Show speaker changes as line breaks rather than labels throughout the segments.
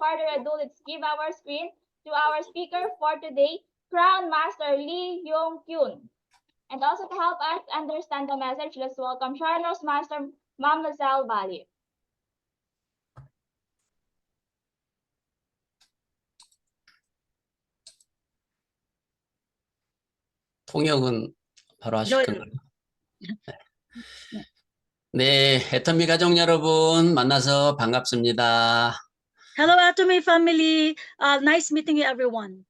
further ado, let's give our screen to our speaker for today, Crown Master Lee Yong-kyun. And also to help us understand the message, let's welcome Sharon's Master, Ma'am Lizelle Bali.
통역은 바로 하실 건가요? 네, 애터미 가족 여러분 만나서 반갑습니다.
Hello, Atomy family. Nice meeting you, everyone.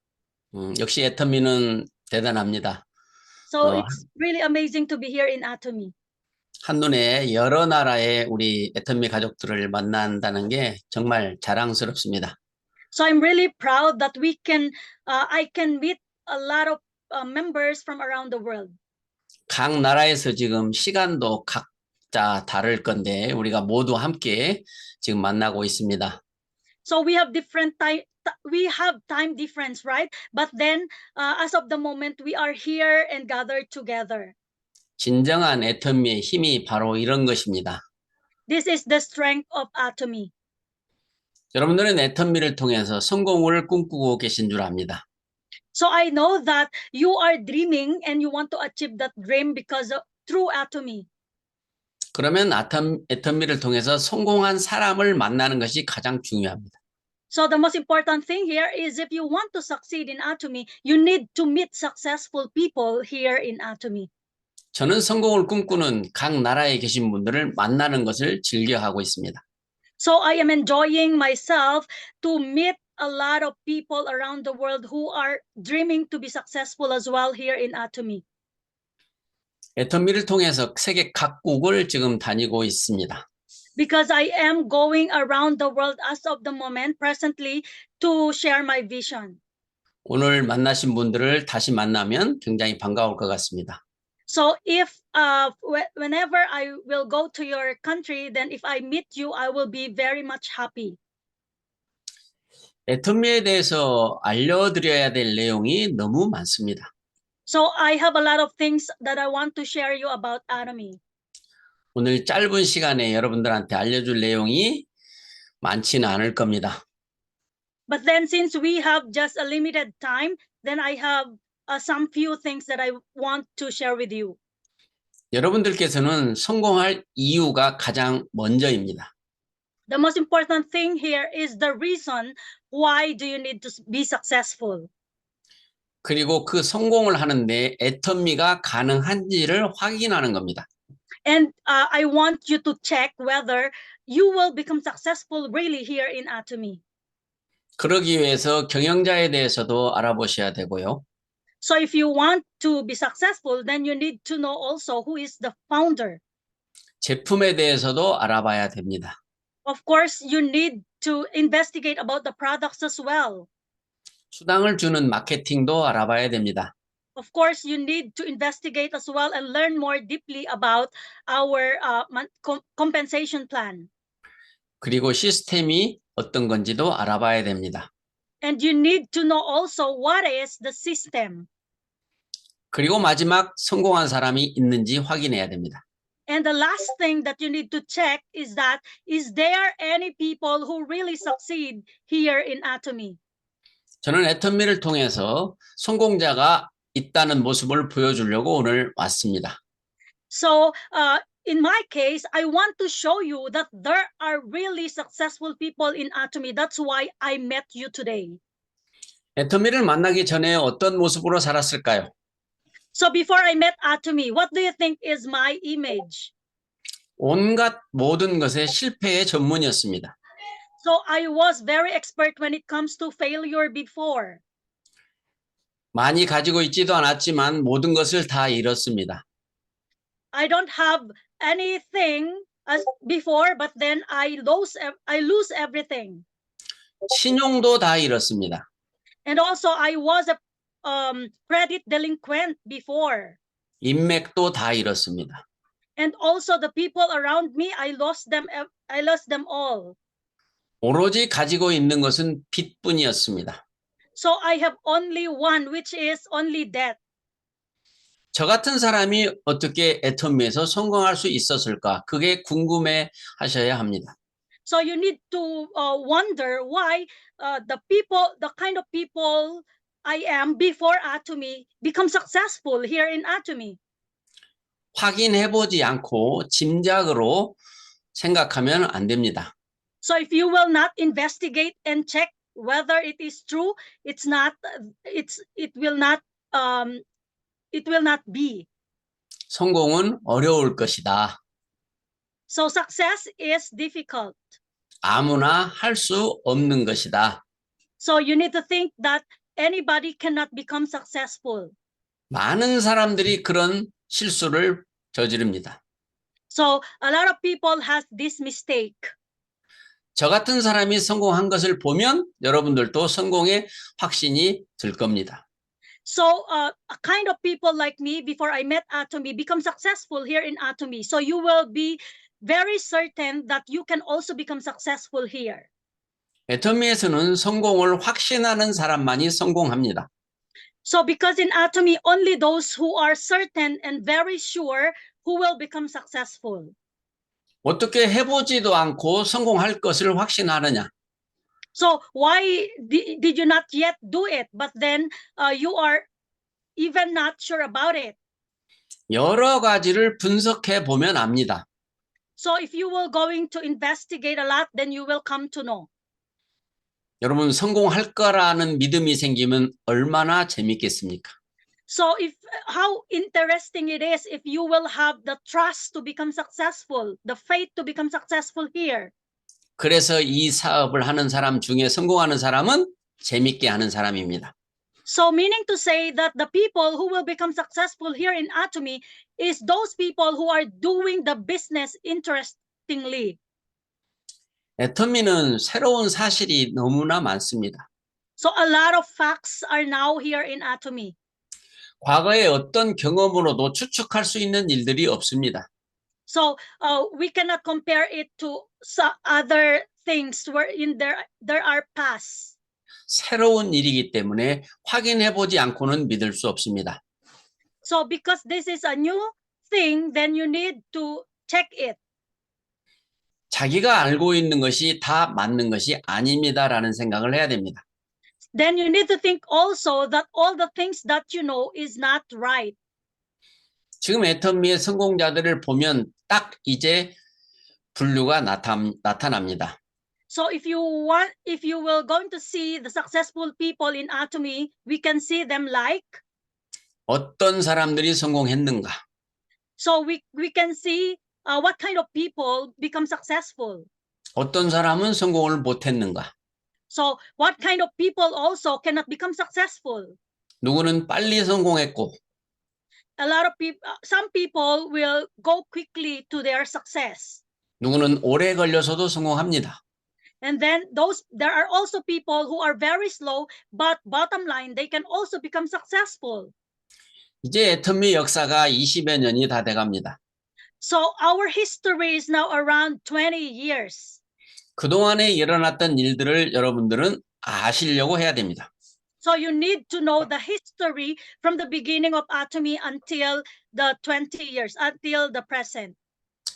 역시 애터미는 대단합니다.
So it's really amazing to be here in Atomy.
한눈에 여러 나라의 우리 애터미 가족들을 만난다는 게 정말 자랑스럽습니다.
So I'm really proud that I can meet a lot of members from around the world.
각 나라에서 지금 시간도 각자 다를 건데 우리가 모두 함께 지금 만나고 있습니다.
So we have time difference, right? But then, as of the moment, we are here and gathered together.
진정한 애터미의 힘이 바로 이런 것입니다.
This is the strength of Atomy.
여러분들은 애터미를 통해서 성공을 꿈꾸고 계신 줄 압니다.
So I know that you are dreaming and you want to achieve that dream through Atomy.
그러면 애터미를 통해서 성공한 사람을 만나는 것이 가장 중요합니다.
So the most important thing here is if you want to succeed in Atomy, you need to meet successful people here in Atomy.
저는 성공을 꿈꾸는 각 나라에 계신 분들을 만나는 것을 즐겨하고 있습니다.
So I am enjoying myself to meet a lot of people around the world who are dreaming to be successful as well here in Atomy.
애터미를 통해서 세계 각국을 지금 다니고 있습니다.
Because I am going around the world as of the moment presently to share my vision.
오늘 만나신 분들을 다시 만나면 굉장히 반가울 것 같습니다.
So if whenever I will go to your country, then if I meet you, I will be very much happy.
애터미에 대해서 알려드려야 될 내용이 너무 많습니다.
So I have a lot of things that I want to share you about Atomy.
오늘 짧은 시간에 여러분들한테 알려줄 내용이 많지는 않을 겁니다.
But then since we have just a limited time, then I have some few things that I want to share with you.
여러분들께서는 성공할 이유가 가장 먼저입니다.
The most important thing here is the reason why do you need to be successful.
그리고 그 성공을 하는데 애터미가 가능한지를 확인하는 겁니다.
And I want you to check whether you will become successful really here in Atomy.
그러기 위해서 경영자에 대해서도 알아보셔야 되고요.
So if you want to be successful, then you need to know also who is the founder.
제품에 대해서도 알아봐야 됩니다.
Of course, you need to investigate about the products as well.
수당을 주는 마케팅도 알아봐야 됩니다.
Of course, you need to investigate as well and learn more deeply about our compensation plan.
그리고 시스템이 어떤 건지도 알아봐야 됩니다.
And you need to know also what is the system.
그리고 마지막 성공한 사람이 있는지 확인해야 됩니다.
And the last thing that you need to check is there any people who really succeed here in Atomy?
저는 애터미를 통해서 성공자가 있다는 모습을 보여주려고 오늘 왔습니다.
So in my case, I want to show you that there are really successful people in Atomy. That's why I met you today.
애터미를 만나기 전에 어떤 모습으로 살았을까요?
So before I met Atomy, what do you think is my image?
온갖 모든 것의 실패의 전문이었습니다.
So I was very expert when it comes to failure before.
많이 가지고 있지도 않았지만 모든 것을 다 잃었습니다.
I don't have anything as before, but then I lose everything.
신용도 다 잃었습니다.
And also I was a credit delinquent before.
인맥도 다 잃었습니다.
And also the people around me, I lost them all.
오로지 가지고 있는 것은 빚뿐이었습니다.
So I have only one, which is only debt.
저 같은 사람이 어떻게 애터미에서 성공할 수 있었을까? 그게 궁금해 하셔야 합니다.
So you need to wonder why the kind of people I am before Atomy become successful here in Atomy.
확인해보지 않고 짐작으로 생각하면 안 됩니다.
So if you will not investigate and check whether it is true, it will not be.
성공은 어려울 것이다.
So success is difficult.
아무나 할 수 없는 것이다.
So you need to think that anybody cannot become successful.
많은 사람들이 그런 실수를 저지릅니다.
So a lot of people has this mistake.
저 같은 사람이 성공한 것을 보면 여러분들도 성공의 확신이 들 겁니다.
So a kind of people like me before I met Atomy become successful here in Atomy. So you will be very certain that you can also become successful here.
애터미에서는 성공을 확신하는 사람만이 성공합니다.
So because in Atomy, only those who are certain and very sure who will become successful.
어떻게 해보지도 않고 성공할 것을 확신하느냐?
So why did you not yet do it, but then you are even not sure about it?
여러 가지를 분석해 보면 압니다.
So if you will going to investigate a lot, then you will come to know.
여러분 성공할 거라는 믿음이 생기면 얼마나 재밌겠습니까?
So how interesting it is if you will have the trust to become successful, the faith to become successful here.
그래서 이 사업을 하는 사람 중에 성공하는 사람은 재밌게 하는 사람입니다.
So meaning to say that the people who will become successful here in Atomy is those people who are doing the business interestingly.
애터미는 새로운 사실이 너무나 많습니다.
So a lot of facts are now here in Atomy.
과거의 어떤 경험으로도 추측할 수 있는 일들이 없습니다.
So we cannot compare it to other things wherein there are past.
새로운 일이기 때문에 확인해 보지 않고는 믿을 수 없습니다.
So because this is a new thing, then you need to check it.
자기가 알고 있는 것이 다 맞는 것이 아닙니다라는 생각을 해야 됩니다.
Then you need to think also that all the things that you know is not right.
지금 애터미의 성공자들을 보면 딱 이제 분류가 나타납니다.
So if you will going to see the successful people in Atomy, we can see them like.
어떤 사람들이 성공했는가?
So we can see what kind of people become successful.
어떤 사람은 성공을 못했는가?
So what kind of people also cannot become successful?
누구는 빨리 성공했고
A lot of people, some people will go quickly to their success.
누구는 오래 걸려서도 성공합니다.
And then there are also people who are very slow, but bottom line, they can also become successful.
이제 애터미 역사가 20여 년이 다 돼갑니다.
So our history is now around 20 years.
그동안에 일어났던 일들을 여러분들은 아시려고 해야 됩니다.
So you need to know the history from the beginning of Atomy until the 20 years, until the present.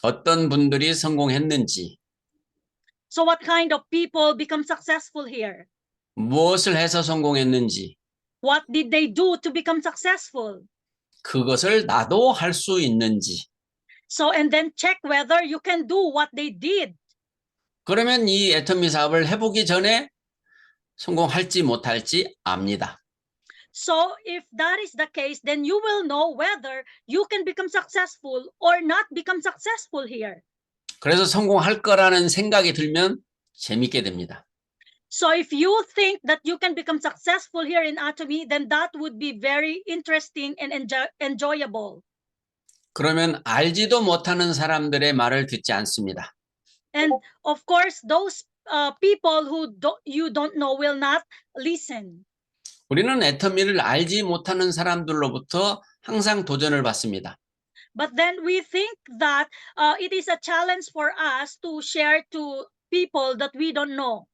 어떤 분들이 성공했는지,
So what kind of people become successful here?
무엇을 해서 성공했는지,
What did they do to become successful?
그것을 나도 할 수 있는지.
So and then check whether you can do what they did.
그러면 이 애터미 사업을 해보기 전에 성공할지 못할지 압니다.
So if that is the case, then you will know whether you can become successful or not become successful here.
그래서 성공할 거라는 생각이 들면 재밌게 됩니다.
So if you think that you can become successful here in Atomy, then that would be very interesting and enjoyable.
그러면 알지도 못하는 사람들의 말을 듣지 않습니다.
And of course, those people who you don't know will not listen.
우리는 애터미를 알지 못하는 사람들로부터 항상 도전을 받습니다.
But then we think that it is a challenge for us to share to people that we don't know.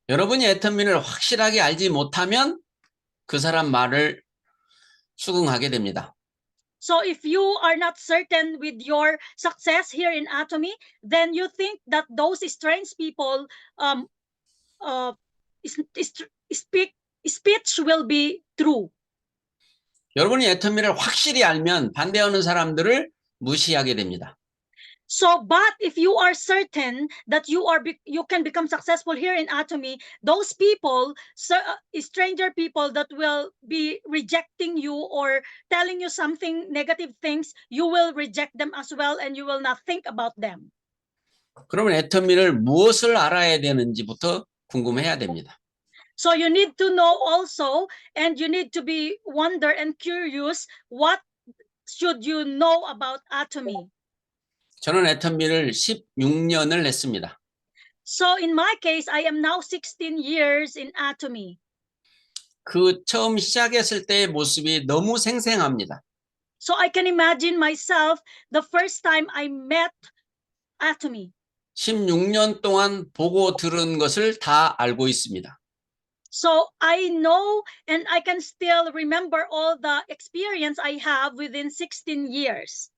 여러분이 애터미를 확실하게 알지 못하면 그 사람 말을 수긍하게 됩니다.
So if you are not certain with your success here in Atomy, then you think that those strange people speech will be true.
여러분이 애터미를 확실히 알면 반대하는 사람들을 무시하게 됩니다.
So, but if you are certain that you can become successful here in Atomy, those people, stranger people that will be rejecting you or telling you something negative things, you will reject them as well, and you will not think about them.
그러면 애터미를 무엇을 알아야 되는지부터 궁금해야 됩니다.
So you need to know also, and you need to be wonder and curious, what should you know about Atomy?
저는 애터미를 16년을 했습니다.
So in my case, I am now 16 years in Atomy.
그 처음 시작했을 때의 모습이 너무 생생합니다.
So I can imagine myself the first time I met Atomy.
16년 동안 보고 들은 것을 다 알고 있습니다.
So I know and I can still remember all the experience I have within 16 years.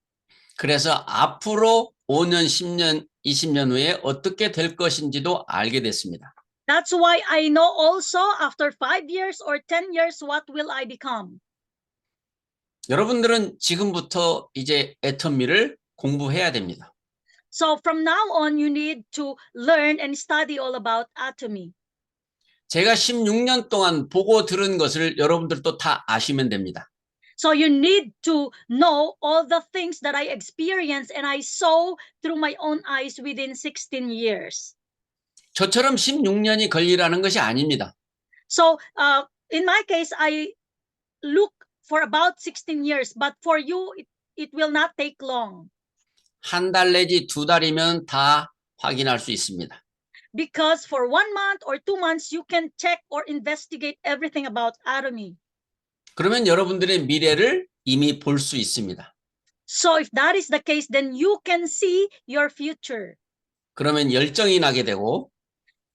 그래서 앞으로 5년, 10년, 20년 후에 어떻게 될 것인지도 알게 됐습니다.
That's why I know also after 5 years or 10 years, what will I become?
여러분들은 지금부터 이제 애터미를 공부해야 됩니다.
So from now on, you need to learn and study all about Atomy.
제가 16년 동안 보고 들은 것을 여러분들도 다 아시면 됩니다.
So you need to know all the things that I experienced and I saw through my own eyes within 16 years.
저처럼 16년이 걸리라는 것이 아닙니다.
So in my case, I look for about 16 years, but for you, it will not take long.
한 달 내지 2달이면 다 확인할 수 있습니다.
Because for 1 month or 2 months, you can check or investigate everything about Atomy.
그러면 여러분들의 미래를 이미 볼 수 있습니다.
So if that is the case, then you can see your future.
그러면 열정이 나게 되고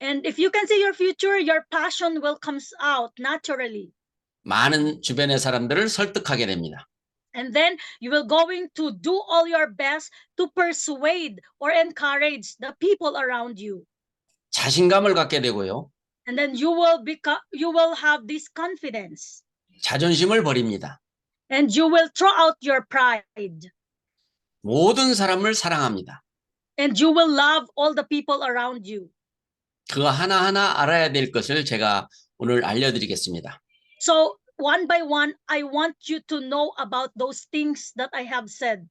And if you can see your future, your passion will come out naturally.
많은 주변의 사람들을 설득하게 됩니다.
And then you will going to do all your best to persuade or encourage the people around you.
자신감을 갖게 되고요.
And then you will have this confidence.
자존심을 버립니다.
And you will throw out your pride.
모든 사람을 사랑합니다.
And you will love all the people around you.
그거 하나하나 알아야 될 것을 제가 오늘 알려드리겠습니다.
So one by one, I want you to know about those things that I have said.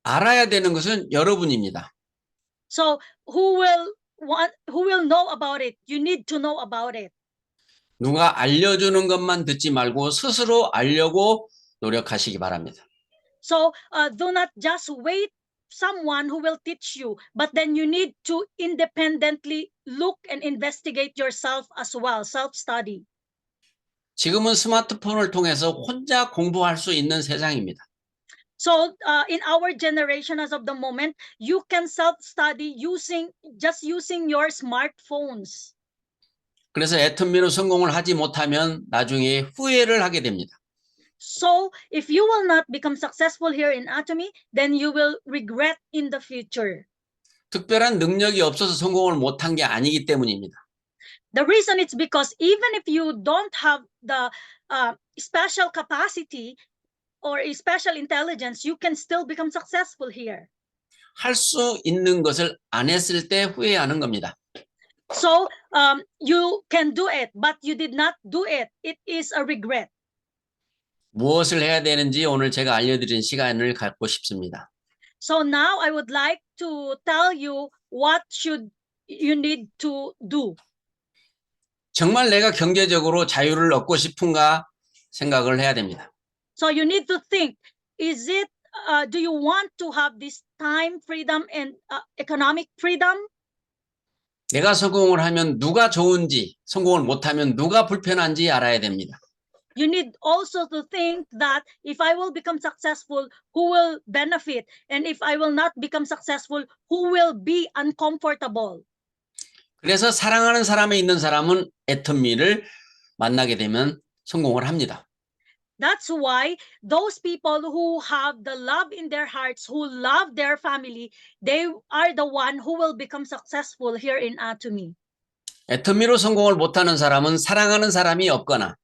알아야 되는 것은 여러분입니다.
So who will know about it? You need to know about it.
누가 알려주는 것만 듣지 말고 스스로 알려고 노력하시기 바랍니다.
So do not just wait someone who will teach you, but then you need to independently look and investigate yourself as well, self-study.
지금은 스마트폰을 통해서 혼자 공부할 수 있는 세상입니다.
So in our generation as of the moment, you can self-study using your smartphones.
그래서 애터미로 성공을 하지 못하면 나중에 후회를 하게 됩니다.
So if you will not become successful here in Atomy, then you will regret in the future.
특별한 능력이 없어서 성공을 못한 게 아니기 때문입니다.
The reason it's because even if you don't have the special capacity or a special intelligence, you can still become successful here.
할 수 있는 것을 안 했을 때 후회하는 겁니다.
So you can do it, but you did not do it. It is a regret.
무엇을 해야 되는지 오늘 제가 알려드린 시간을 갖고 싶습니다.
So now I would like to tell you what should you need to do.
정말 내가 경제적으로 자유를 얻고 싶은가 생각을 해야 됩니다.
So you need to think, do you want to have this time freedom and economic freedom?
내가 성공을 하면 누가 좋은지, 성공을 못하면 누가 불편한지 알아야 됩니다.
You need also to think that if I will become successful, who will benefit? And if I will not become successful, who will be uncomfortable?
그래서 사랑하는 사람에 있는 사람은 애터미를 만나게 되면 성공을 합니다.
That's why those people who have the love in their hearts, who love their family, they are the one who will become successful here in Atomy.
애터미로 성공을 못하는 사람은 사랑하는 사람이 없거나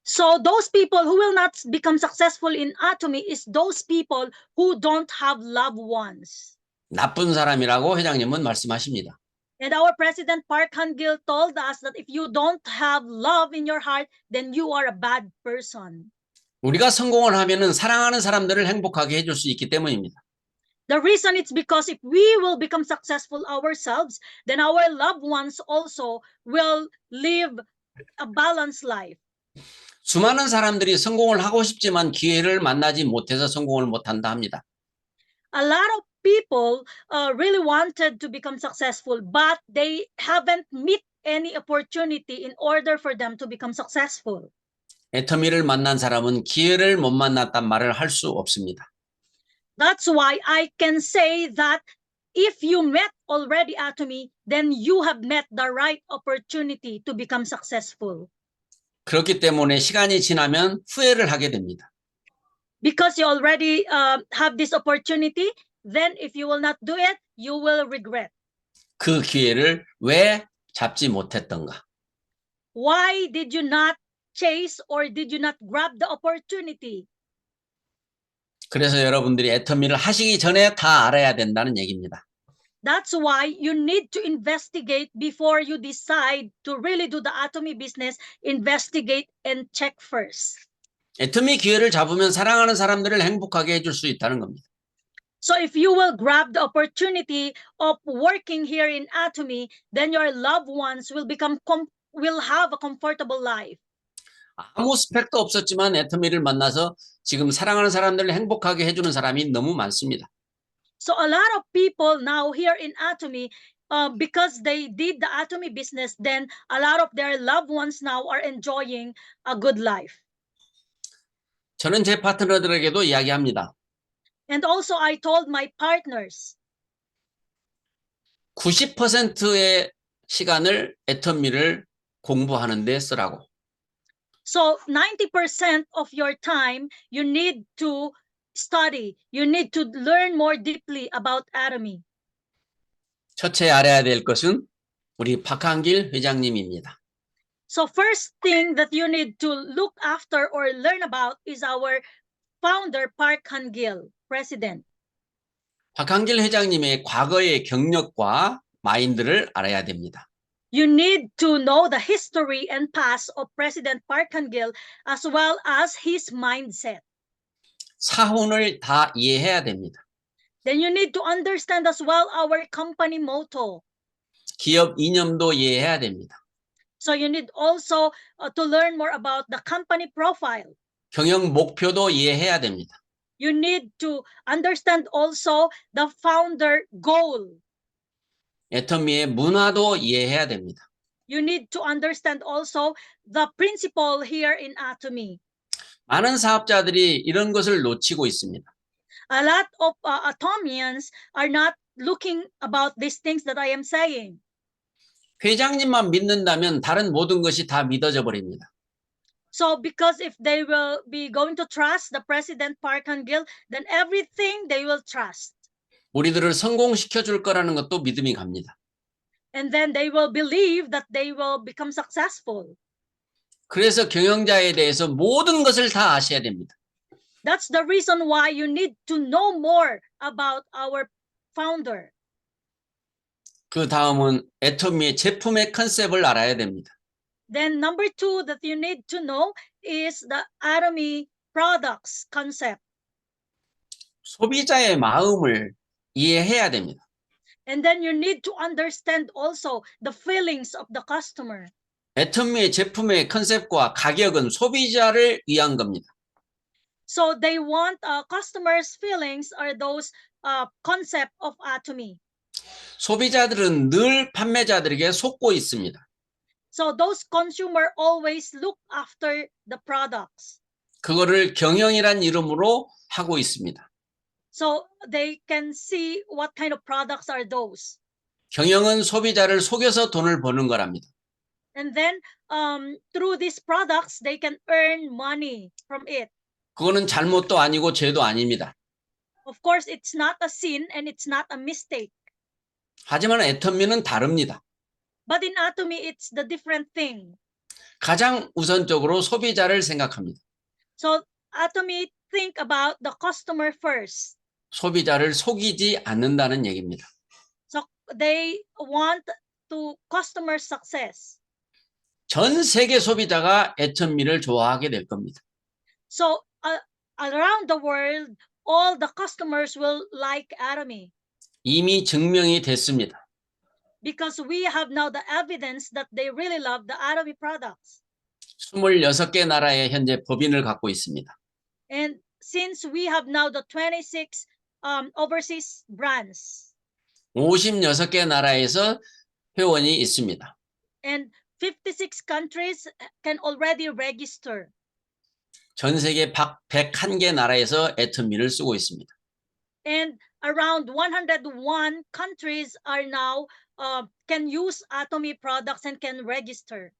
So those people who will not become successful in Atomy is those people who don't have loved ones.
나쁜 사람이라고 회장님은 말씀하십니다.
And our President Park Han-gil told us that if you don't have love in your heart, then you are a bad person.
우리가 성공을 하면은 사랑하는 사람들을 행복하게 해줄 수 있기 때문입니다.
The reason it's because if we will become successful ourselves, then our loved ones also will live a balanced life.
수많은 사람들이 성공을 하고 싶지만 기회를 만나지 못해서 성공을 못한다 합니다.
A lot of people really wanted to become successful, but they haven't met any opportunity in order for them to become successful.
애터미를 만난 사람은 기회를 못 만났단 말을 할 수 없습니다.
That's why I can say that if you met already Atomy, then you have met the right opportunity to become successful.
그렇기 때문에 시간이 지나면 후회를 하게 됩니다.
Because you already have this opportunity, then if you will not do it, you will regret.
그 기회를 왜 잡지 못했던가?
Why did you not chase or did you not grab the opportunity?
그래서 여러분들이 애터미를 하시기 전에 다 알아야 된다는 얘기입니다.
That's why you need to investigate before you decide to really do the Atomy business. Investigate and check first.
애터미 기회를 잡으면 사랑하는 사람들을 행복하게 해줄 수 있다는 겁니다.
So if you will grab the opportunity of working here in Atomy, then your loved ones will will have a comfortable life.
아무 스펙도 없었지만 애터미를 만나서 지금 사랑하는 사람들을 행복하게 해주는 사람이 너무 많습니다.
So a lot of people now here in Atomy, because they did the Atomy business, then a lot of their loved ones now are enjoying a good life.
저는 제 파트너들에게도 이야기합니다.
And also I told my partners,
90%의 시간을 애터미를 공부하는 데 쓰라고.
so 90% of your time, you need to study. You need to learn more deeply about Atomy.
첫째 알아야 될 것은 우리 박한길 회장님입니다.
So first thing that you need to look after or learn about is our founder, Park Han-gil, president.
박한길 회장님의 과거의 경력과 마인드를 알아야 됩니다.
You need to know the history and past of President Park Han-gil as well as his mindset.
사훈을 다 이해해야 됩니다.
Then you need to understand as well our company motto.
기업 이념도 이해해야 됩니다.
So you need also to learn more about the company profile.
경영 목표도 이해해야 됩니다.
You need to understand also the founder goal.
애터미의 문화도 이해해야 됩니다.
You need to understand also the principle here in Atomy.
많은 사업자들이 이런 것을 놓치고 있습니다.
A lot of Atomians are not looking about these things that I am saying.
회장님만 믿는다면 다른 모든 것이 다 믿어져 버립니다.
So because if they will be going to trust the President Park Han-gil, then everything they will trust.
우리들을 성공시켜 줄 거라는 것도 믿음이 갑니다.
And then they will believe that they will become successful.
그래서 경영자에 대해서 모든 것을 다 아셔야 됩니다.
That's the reason why you need to know more about our founder.
그 다음은 애터미의 제품의 컨셉을 알아야 됩니다.
Then number two that you need to know is the Atomy products concept.
소비자의 마음을 이해해야 됩니다.
And then you need to understand also the feelings of the customer.
애터미의 제품의 컨셉과 가격은 소비자를 위한 겁니다.
So they want customers' feelings are those concept of Atomy.
소비자들은 늘 판매자들에게 속고 있습니다.
So those consumer always look after the products.
그거를 경영이란 이름으로 하고 있습니다.
So they can see what kind of products are those.
경영은 소비자를 속여서 돈을 버는 거랍니다.
And then through these products, they can earn money from it.
그거는 잘못도 아니고 죄도 아닙니다.
Of course, it's not a sin and it's not a mistake.
하지만 애터미는 다릅니다.
But in Atomy, it's the different thing.
가장 우선적으로 소비자를 생각합니다.
So Atomy think about the customer first.
소비자를 속이지 않는다는 얘기입니다.
So they want to customer success.
전 세계 소비자가 애터미를 좋아하게 될 겁니다.
So around the world, all the customers will like Atomy
이미 증명이 됐습니다.
because we have now the evidence that they really love the Atomy products.
26개 나라에 현재 법인을 갖고 있습니다.
And since we have now the 26 overseas brands
56개 나라에서 회원이 있습니다.
and 56 countries can already register.
전 세계 101개 나라에서 애터미를 쓰고 있습니다.
And around 101 countries are now can use Atomy products and can register.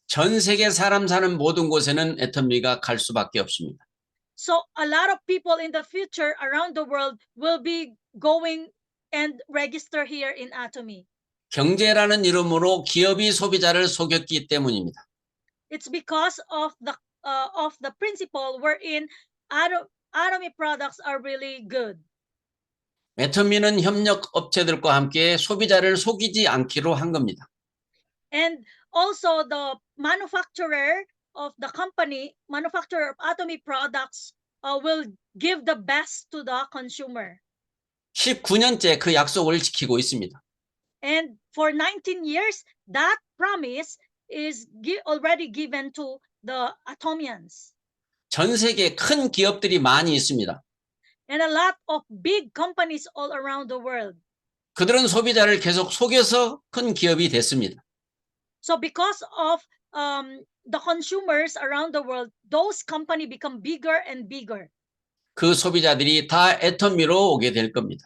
전 세계 사람 사는 모든 곳에는 애터미가 갈 수밖에 없습니다.
So a lot of people in the future around the world will be going and register here in Atomy.
경제라는 이름으로 기업이 소비자를 속였기 때문입니다.
It's because of the principle wherein Atomy products are really good.
애터미는 협력 업체들과 함께 소비자를 속이지 않기로 한 겁니다.
And also the manufacturer of Atomy products will give the best to the consumer.
19년째 그 약속을 지키고 있습니다.
And for 19 years, that promise is already given to the Atomians.
전 세계 큰 기업들이 많이 있습니다.
And a lot of big companies all around the world.
그들은 소비자를 계속 속여서 큰 기업이 됐습니다.
So because of the consumers around the world, those companies become bigger and bigger.
그 소비자들이 다 애터미로 오게 될 겁니다.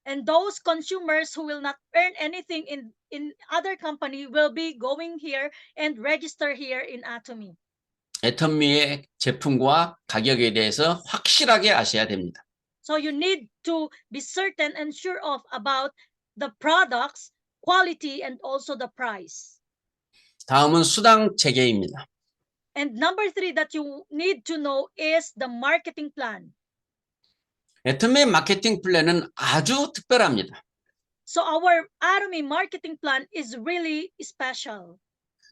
And those consumers who will not earn anything in other company will be going here and register here in Atomy.
애터미의 제품과 가격에 대해서 확실하게 아셔야 됩니다.
So you need to be certain and sure of about the products, quality, and also the price.
다음은 수당 체계입니다.
And number 3 that you need to know is the marketing plan.
애터미의 마케팅 플랜은 아주 특별합니다.
So our Atomy marketing plan is really special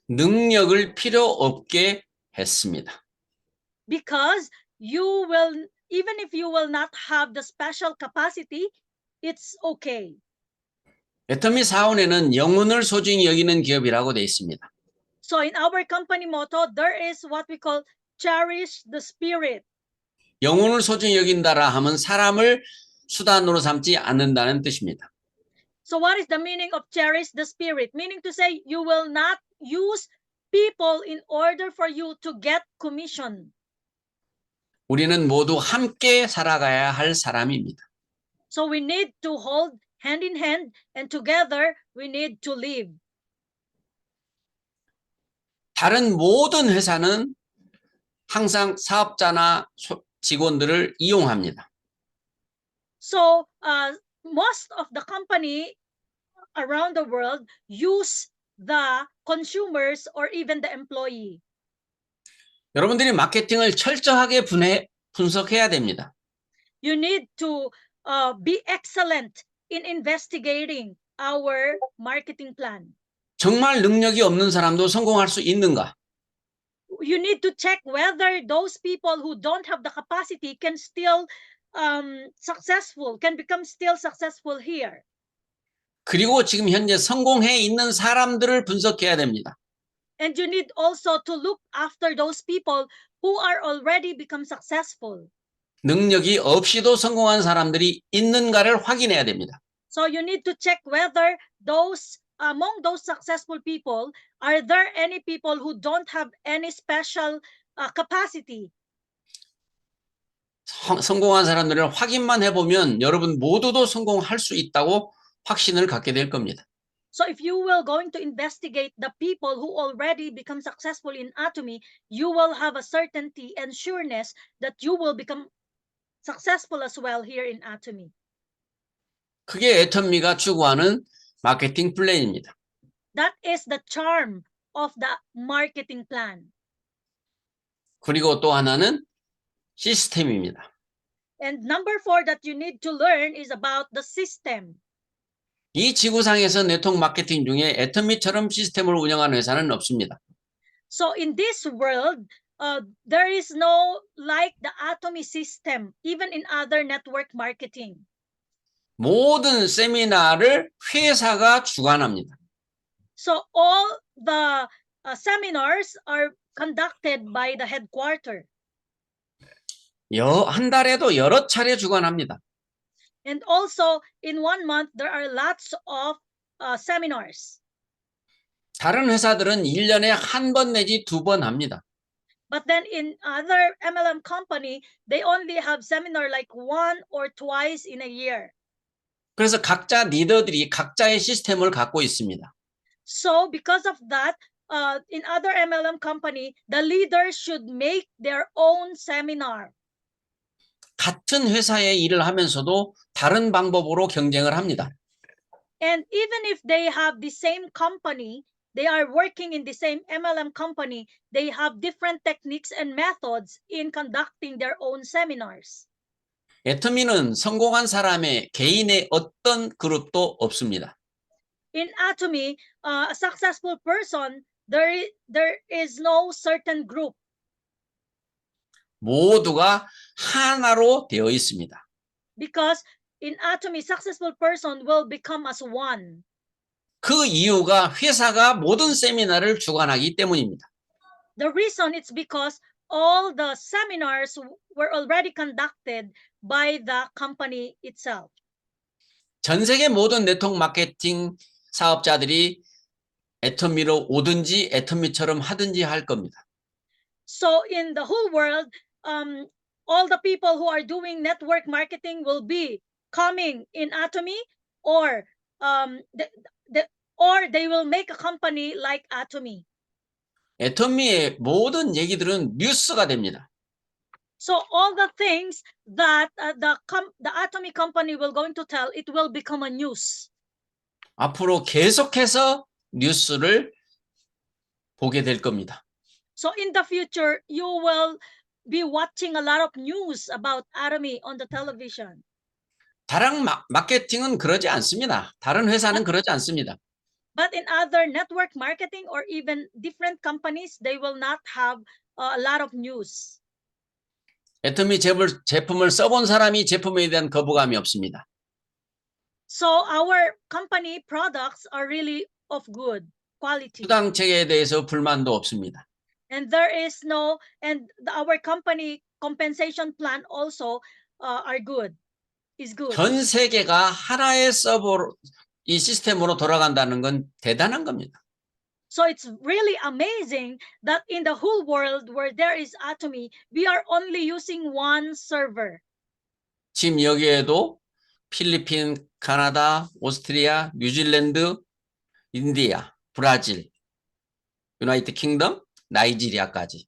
능력을 필요 없게 했습니다.
because you will, even if you will not have the special capacity, it's okay.
애터미 사원에는 영혼을 소중히 여기는 기업이라고 되어 있습니다.
So in our company motto, there is what we call cherish the spirit.
영혼을 소중히 여긴다라 하면 사람을 수단으로 삼지 않는다는 뜻입니다.
So what is the meaning of cherish the spirit? Meaning to say you will not use people in order for you to get commission.
우리는 모두 함께 살아가야 할 사람입니다.
So we need to hold hand in hand and together we need to live.
다른 모든 회사는 항상 사업자나 직원들을 이용합니다.
So most of the company around the world use the consumers or even the employee.
여러분들이 마케팅을 철저하게 분석해야 됩니다.
You need to be excellent in investigating our marketing plan.
정말 능력이 없는 사람도 성공할 수 있는가?
You need to check whether those people who don't have the capacity can still can become still successful here.
그리고 지금 현재 성공해 있는 사람들을 분석해야 됩니다.
And you need also to look after those people who are already become successful.
능력이 없이도 성공한 사람들이 있는가를 확인해야 됩니다.
So you need to check whether those among those successful people, are there any people who don't have any special capacity?
성공한 사람들을 확인만 해보면 여러분 모두도 성공할 수 있다고 확신을 갖게 될 겁니다.
So if you will going to investigate the people who already become successful in Atomy, you will have a certainty and sureness that you will become successful as well here in Atomy.
그게 애터미가 추구하는 마케팅 플랜입니다.
That is the charm of the marketing plan.
그리고 또 하나는 시스템입니다.
And number 4 that you need to learn is about the system.
이 지구상에서 네트워크 마케팅 중에 애터미처럼 시스템을 운영하는 회사는 없습니다.
So in this world, there is no like the Atomy system, even in other network marketing.
모든 세미나를 회사가 주관합니다.
So all the seminars are conducted by the headquarter.
한 달에도 여러 차례 주관합니다.
And also in 1 month, there are lots of seminars.
다른 회사들은 1년에 한 번 내지 2번 합니다.
But then in other MLM company, they only have seminar like 1 or 2 in a year.
그래서 각자 리더들이 각자의 시스템을 갖고 있습니다.
So because of that, in other MLM company, the leaders should make their own seminar.
같은 회사의 일을 하면서도 다른 방법으로 경쟁을 합니다.
And even if they have the same company, they are working in the same MLM company, they have different techniques and methods in conducting their own seminars.
애터미는 성공한 사람의 개인의 어떤 그룹도 없습니다.
In Atomy, a successful person, there is no certain group.
모두가 하나로 되어 있습니다.
Because in Atomy, successful person will become as one.
그 이유가 회사가 모든 세미나를 주관하기 때문입니다.
The reason it's because all the seminars were already conducted by the company itself.
전 세계 모든 네트워크 마케팅 사업자들이 애터미로 오든지 애터미처럼 하든지 할 겁니다.
So in the whole world, all the people who are doing network marketing will be coming in Atomy, or or they will make a company like Atomy.
애터미의 모든 얘기들은 뉴스가 됩니다.
So all the things that the Atomy company will going to tell, it will become a news.
앞으로 계속해서 뉴스를 보게 될 겁니다.
So in the future, you will be watching a lot of news about Atomy on the television.
다른 마케팅은 그러지 않습니다. 다른 회사는 그러지 않습니다.
But in other network marketing or even different companies, they will not have a lot of news.
애터미 제품을 써본 사람이 제품에 대한 거부감이 없습니다.
So our company products are really of good quality.
수당책에 대해서 불만도 없습니다.
And there is no, and our company compensation plan also are good, is good.
전 세계가 하나의 서버로 이 시스템으로 돌아간다는 건 대단한 겁니다.
So it's really amazing that in the whole world where there is Atomy, we are only using one server.
지금 여기에도 필리핀, 카나다, 오스트리아, 뉴질랜드, 인디아, 브라질, 유나이티드 킹덤, 나이지리아까지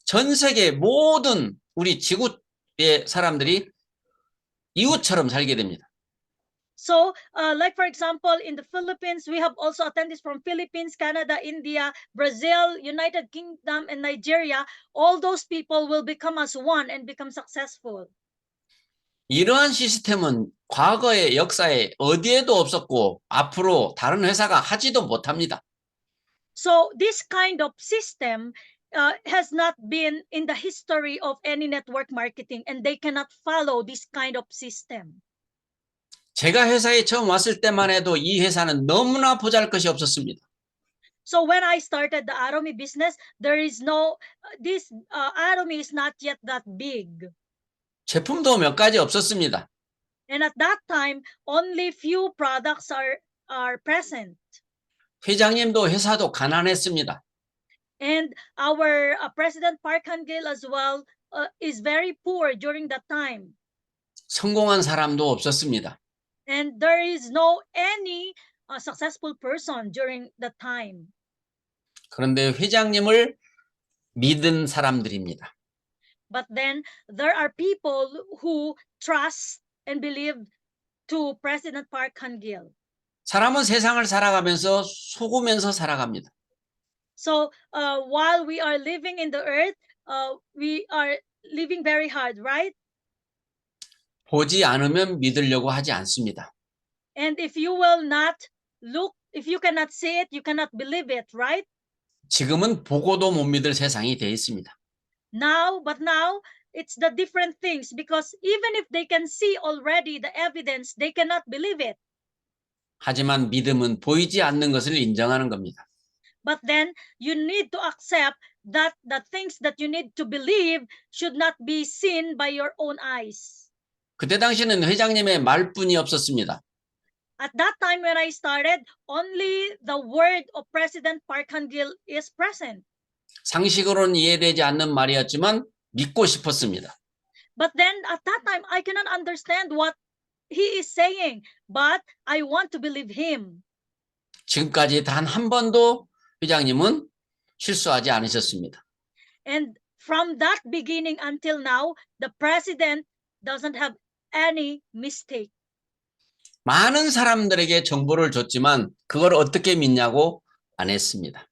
전 세계 모든 우리 지구의 사람들이 이웃처럼 살게 됩니다.
So, like for example, in the Philippines, we have also attendees from Philippines, Canada, India, Brazil, United Kingdom, and Nigeria. All those people will become as one and become successful.
이러한 시스템은 과거의 역사에 어디에도 없었고 앞으로 다른 회사가 하지도 못합니다.
So this kind of system has not been in the history of any network marketing, and they cannot follow this kind of system.
제가 회사에 처음 왔을 때만 해도 이 회사는 너무나 보잘것이 없었습니다.
So when I started the Atomy business, there is no, this Atomy is not yet that big.
제품도 몇 가지 없었습니다.
And at that time, only few products are present.
회장님도 회사도 가난했습니다.
And our President Park Han-gil as well is very poor during that time.
성공한 사람도 없었습니다.
And there is no any a successful person during that time.
그런데 회장님을 믿은 사람들입니다.
But then there are people who trust and believe to President Park Han-gil.
사람은 세상을 살아가면서 속으면서 살아갑니다.
So while we are living in the earth, we are living very hard, right?
보지 않으면 믿으려고 하지 않습니다.
And if you will not look, if you cannot see it, you cannot believe it, right?
지금은 보고도 못 믿을 세상이 돼 있습니다.
But now it's the different things, because even if they can see already the evidence, they cannot believe it.
하지만 믿음은 보이지 않는 것을 인정하는 겁니다.
But then you need to accept that the things that you need to believe should not be seen by your own eyes.
그때 당시는 회장님의 말뿐이 없었습니다.
At that time when I started, only the word of President Park Han-gil is present.
상식으로는 이해되지 않는 말이었지만 믿고 싶었습니다.
But then at that time, I cannot understand what he is saying, but I want to believe him.
지금까지 단 한 번도 회장님은 실수하지 않으셨습니다.
And from that beginning until now, the president doesn't have any mistake.
많은 사람들에게 정보를 줬지만 그걸 어떻게 믿냐고 안 했습니다.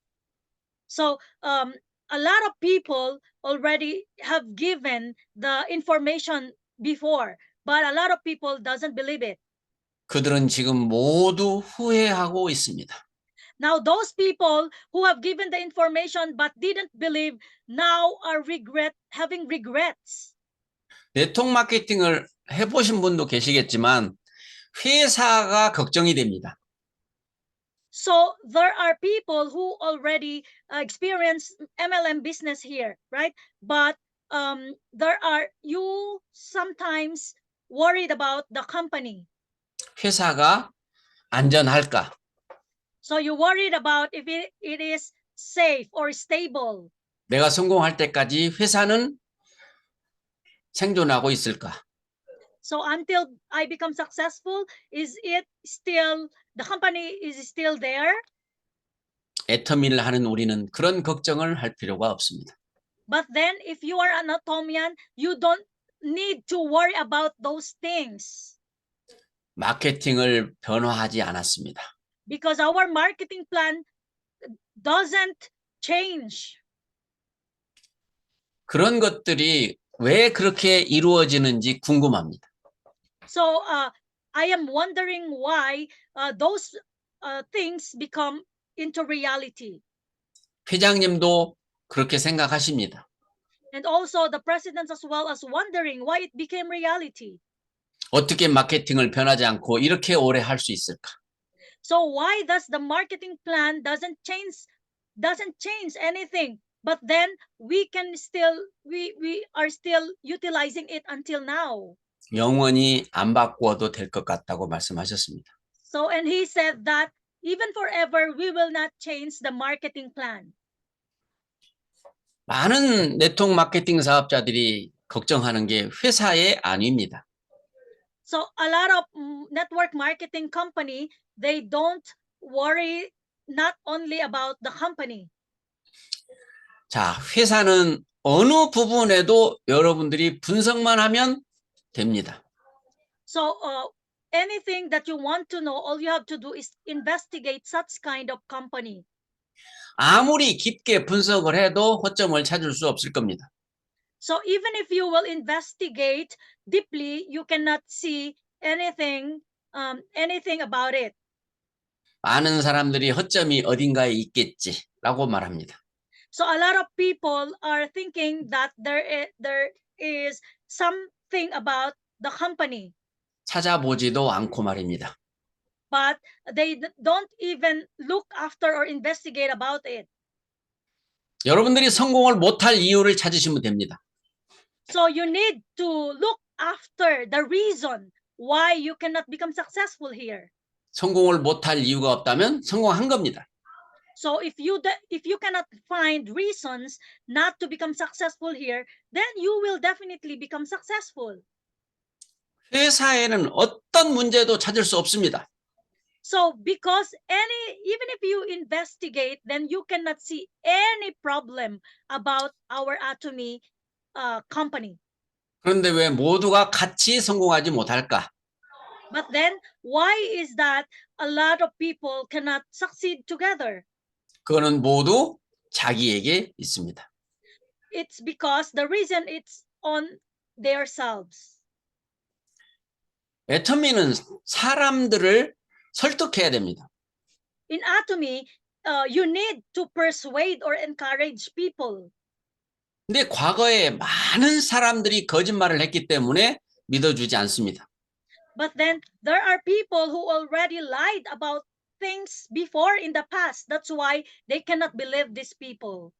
So a lot of people already have given the information before, but a lot of people doesn't believe it.
그들은 지금 모두 후회하고 있습니다.
Now those people who have given the information but didn't believe now are having regrets.
네트워크 마케팅을 해보신 분도 계시겠지만 회사가 걱정이 됩니다.
So there are people who already experience MLM business here, right? But you sometimes worried about the company.
회사가 안전할까?
So you worried about if it is safe or stable.
내가 성공할 때까지 회사는 생존하고 있을까?
So until I become successful, the company is still there?
애터미를 하는 우리는 그런 걱정을 할 필요가 없습니다.
But then if you are an Atomian, you don't need to worry about those things.
마케팅을 변화하지 않았습니다.
Because our marketing plan doesn't change.
그런 것들이 왜 그렇게 이루어지는지 궁금합니다.
So I am wondering why those things become into reality.
회장님도 그렇게 생각하십니다.
And also the president as well as wondering why it became reality.
어떻게 마케팅을 변하지 않고 이렇게 오래 할 수 있을까?
So why does the marketing plan doesn't change anything, but then we are still utilizing it until now?
영원히 안 바꾸어도 될 것 같다고 말씀하셨습니다.
So and he said that even forever we will not change the marketing plan.
많은 네트워크 마케팅 사업자들이 걱정하는 게 회사의 안위입니다.
So a lot of network marketing company, they don't worry not only about the company.
자, 회사는 어느 부분에도 여러분들이 분석만 하면 됩니다.
So anything that you want to know, all you have to do is investigate such kind of company.
아무리 깊게 분석을 해도 허점을 찾을 수 없을 겁니다.
So even if you will investigate deeply, you cannot see anything about it.
많은 사람들이 허점이 어딘가에 있겠지라고 말합니다.
So a lot of people are thinking that there is something about the company.
찾아보지도 않고 말입니다.
But they don't even look after or investigate about it.
여러분들이 성공을 못할 이유를 찾으시면 됩니다.
So you need to look after the reason why you cannot become successful here.
성공을 못할 이유가 없다면 성공한 겁니다.
So if you cannot find reasons not to become successful here, then you will definitely become successful.
회사에는 어떤 문제도 찾을 수 없습니다.
So because even if you investigate, then you cannot see any problem about our atomy company.
그런데 왜 모두가 같이 성공하지 못할까?
But then why is that a lot of people cannot succeed together?
그거는 모두 자기에게 있습니다.
It's because the reason it's on themselves.
애터미는 사람들을 설득해야 됩니다.
In atomy, you need to persuade or encourage people.
근데 과거에 많은 사람들이 거짓말을 했기 때문에 믿어주지 않습니다.
But then there are people who already lied about things before in the past. That's why they cannot believe these people.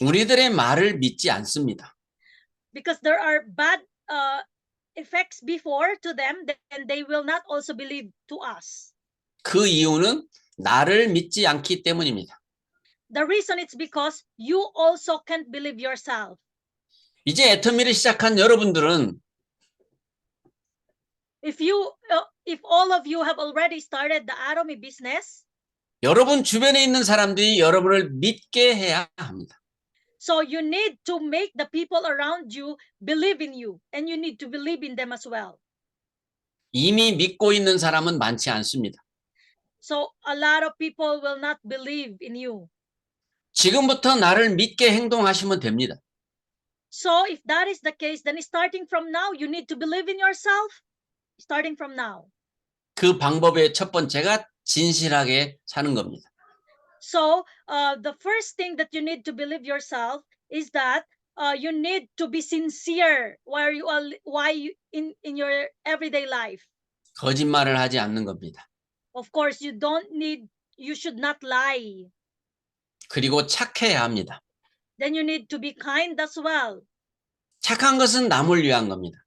우리들의 말을 믿지 않습니다.
Because there are bad effects before to them, then they will not also believe to us.
그 이유는 나를 믿지 않기 때문입니다.
The reason it's because you also can't believe yourself.
이제 애터미를 시작한 여러분들은
If all of you have already started the atomy business,
여러분 주변에 있는 사람들이 여러분을 믿게 해야 합니다.
so you need to make the people around you believe in you, and you need to believe in them as well.
이미 믿고 있는 사람은 많지 않습니다.
So a lot of people will not believe in you.
지금부터 나를 믿게 행동하시면 됩니다.
So if that is the case, then starting from now, you need to believe in yourself. Starting from now.
그 방법의 첫 번째가 진실하게 사는 겁니다.
So the first thing that you need to believe yourself is that you need to be sincere in your everyday life.
거짓말을 하지 않는 겁니다.
Of course, you should not lie.
그리고 착해야 합니다.
Then you need to be kind as well.
착한 것은 남을 위한 겁니다.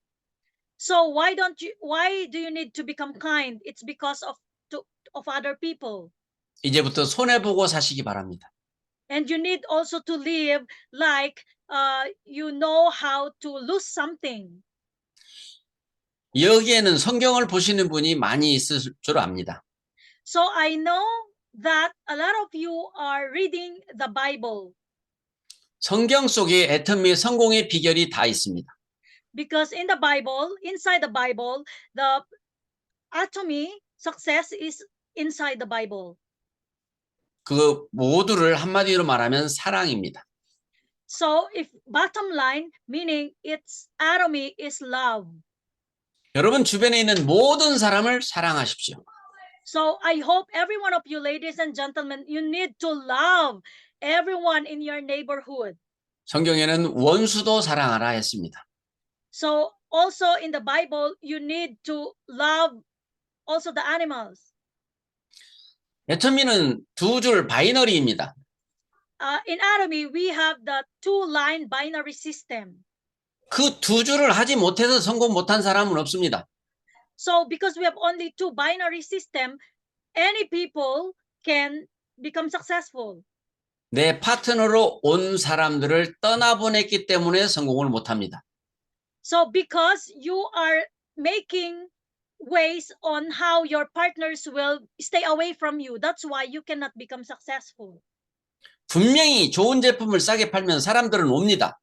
So why do you need to become kind? It's because of other people.
이제부터 손해보고 사시기 바랍니다.
And you need also to live like you know how to lose something.
여기에는 성경을 보시는 분이 많이 있을 줄 압니다.
So I know that a lot of you are reading the Bible.
성경 속에 애터미의 성공의 비결이 다 있습니다.
Because in the Bible, inside the Bible, the atomy success is inside the Bible.
그 모두를 한마디로 말하면 사랑입니다.
So if bottom line, meaning its atomy is love.
여러분 주변에 있는 모든 사람을 사랑하십시오.
So I hope every one of you, ladies and gentlemen, you need to love everyone in your neighborhood.
성경에는 원수도 사랑하라 했습니다.
So also in the Bible, you need to love also the animals.
애터미는 두 줄 바이너리입니다.
In atomy, we have the two-line binary system.
그 두 줄을 하지 못해서 성공 못한 사람은 없습니다.
So because we have only two binary system, any people can become successful.
내 파트너로 온 사람들을 떠나보냈기 때문에 성공을 못합니다.
So because you are making ways on how your partners will stay away from you, that's why you cannot become successful.
분명히 좋은 제품을 싸게 팔면 사람들은 옵니다.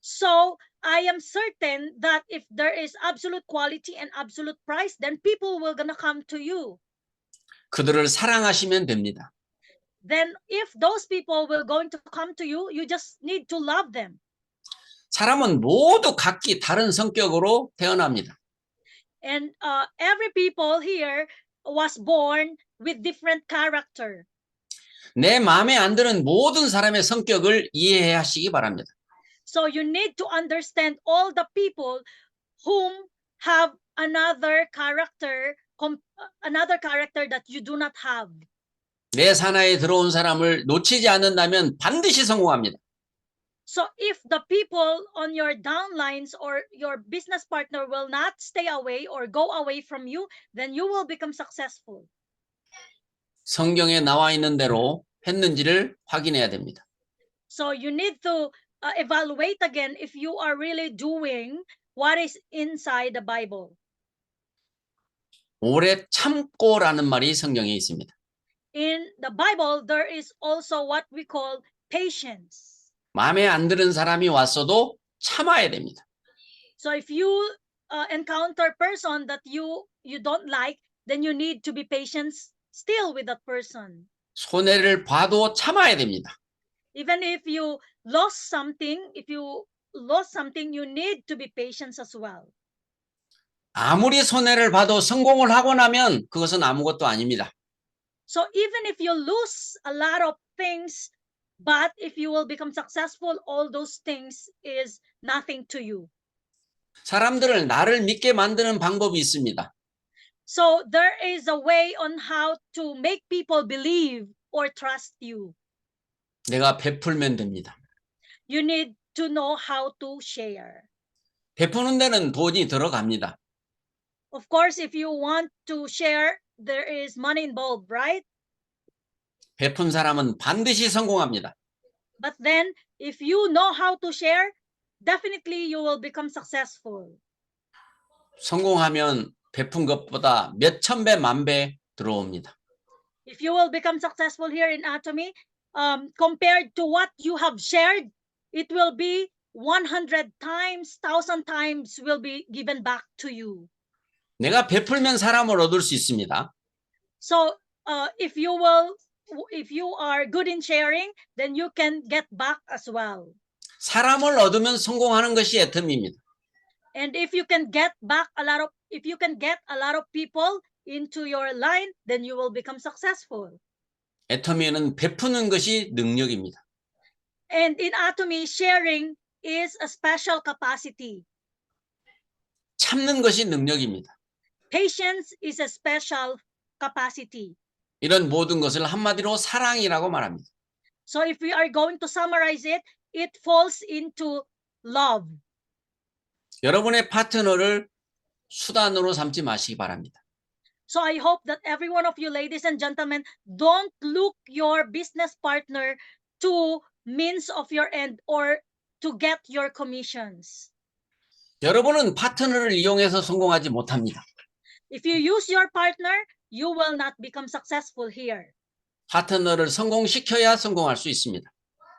So I am certain that if there is absolute quality and absolute price, then people will gonna come to you.
그들을 사랑하시면 됩니다.
Then if those people will going to come to you, you just need to love them.
사람은 모두 각기 다른 성격으로 태어납니다.
And every people here was born with different character.
내 마음에 안 드는 모든 사람의 성격을 이해하시기 바랍니다.
So you need to understand all the people whom have another character that you do not have.
내 산하에 들어온 사람을 놓치지 않는다면 반드시 성공합니다.
So if the people on your downlines or your business partner will not stay away or go away from you, then you will become successful.
성경에 나와 있는 대로 했는지를 확인해야 됩니다.
So you need to evaluate again if you are really doing what is inside the Bible.
오래 참고라는 말이 성경에 있습니다.
In the Bible, there is also what we call patience.
마음에 안 드는 사람이 왔어도 참아야 됩니다.
So if you encounter person that you don't like, then you need to be patient still with that person.
손해를 봐도 참아야 됩니다.
Even if you lost something, you need to be patient as well.
아무리 손해를 봐도 성공을 하고 나면 그것은 아무것도 아닙니다.
So even if you lose a lot of things, but if you will become successful, all those things is nothing to you.
사람들을 나를 믿게 만드는 방법이 있습니다.
So there is a way on how to make people believe or trust you.
내가 베풀면 됩니다.
You need to know how to share.
베푸는 데는 돈이 들어갑니다.
Of course, if you want to share, there is money involved, right?
베푼 사람은 반드시 성공합니다.
But then, if you know how to share, definitely you will become successful.
성공하면 베푼 것보다 몇천 배, 만 배 들어옵니다.
If you will become successful here in Atomy, compared to what you have shared, it will be 100 times, 1,000 times will be given back to you.
내가 베풀면 사람을 얻을 수 있습니다.
So if you are good in sharing, then you can get back as well.
사람을 얻으면 성공하는 것이 애텀입니다.
And if you can get a lot of people into your line, then you will become successful.
애터미는 베푸는 것이 능력입니다.
And in Atomy, sharing is a special capacity.
참는 것이 능력입니다.
Patience is a special capacity.
이런 모든 것을 한마디로 사랑이라고 말합니다.
So if we are going to summarize it, it falls into love.
여러분의 파트너를 수단으로 삼지 마시기 바랍니다.
So I hope that every one of you, ladies and gentlemen, don't look your business partner to means of your end or to get your commissions.
여러분은 파트너를 이용해서 성공하지 못합니다.
If you use your partner, you will not become successful here.
파트너를 성공시켜야 성공할 수 있습니다.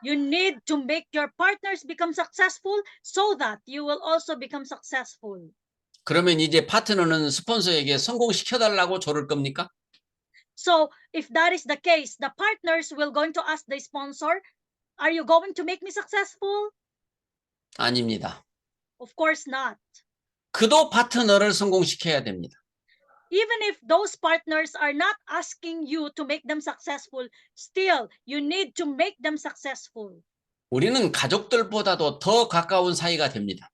You need to make your partners become successful so that you will also become successful.
그러면 이제 파트너는 스폰서에게 성공시켜달라고 조를 겁니까?
So if that is the case, the partners will going to ask the sponsor, are you going to make me successful?
아닙니다.
Of course not.
그도 파트너를 성공시켜야 됩니다.
Even if those partners are not asking you to make them successful, still you need to make them successful.
우리는 가족들보다도 더 가까운 사이가 됩니다.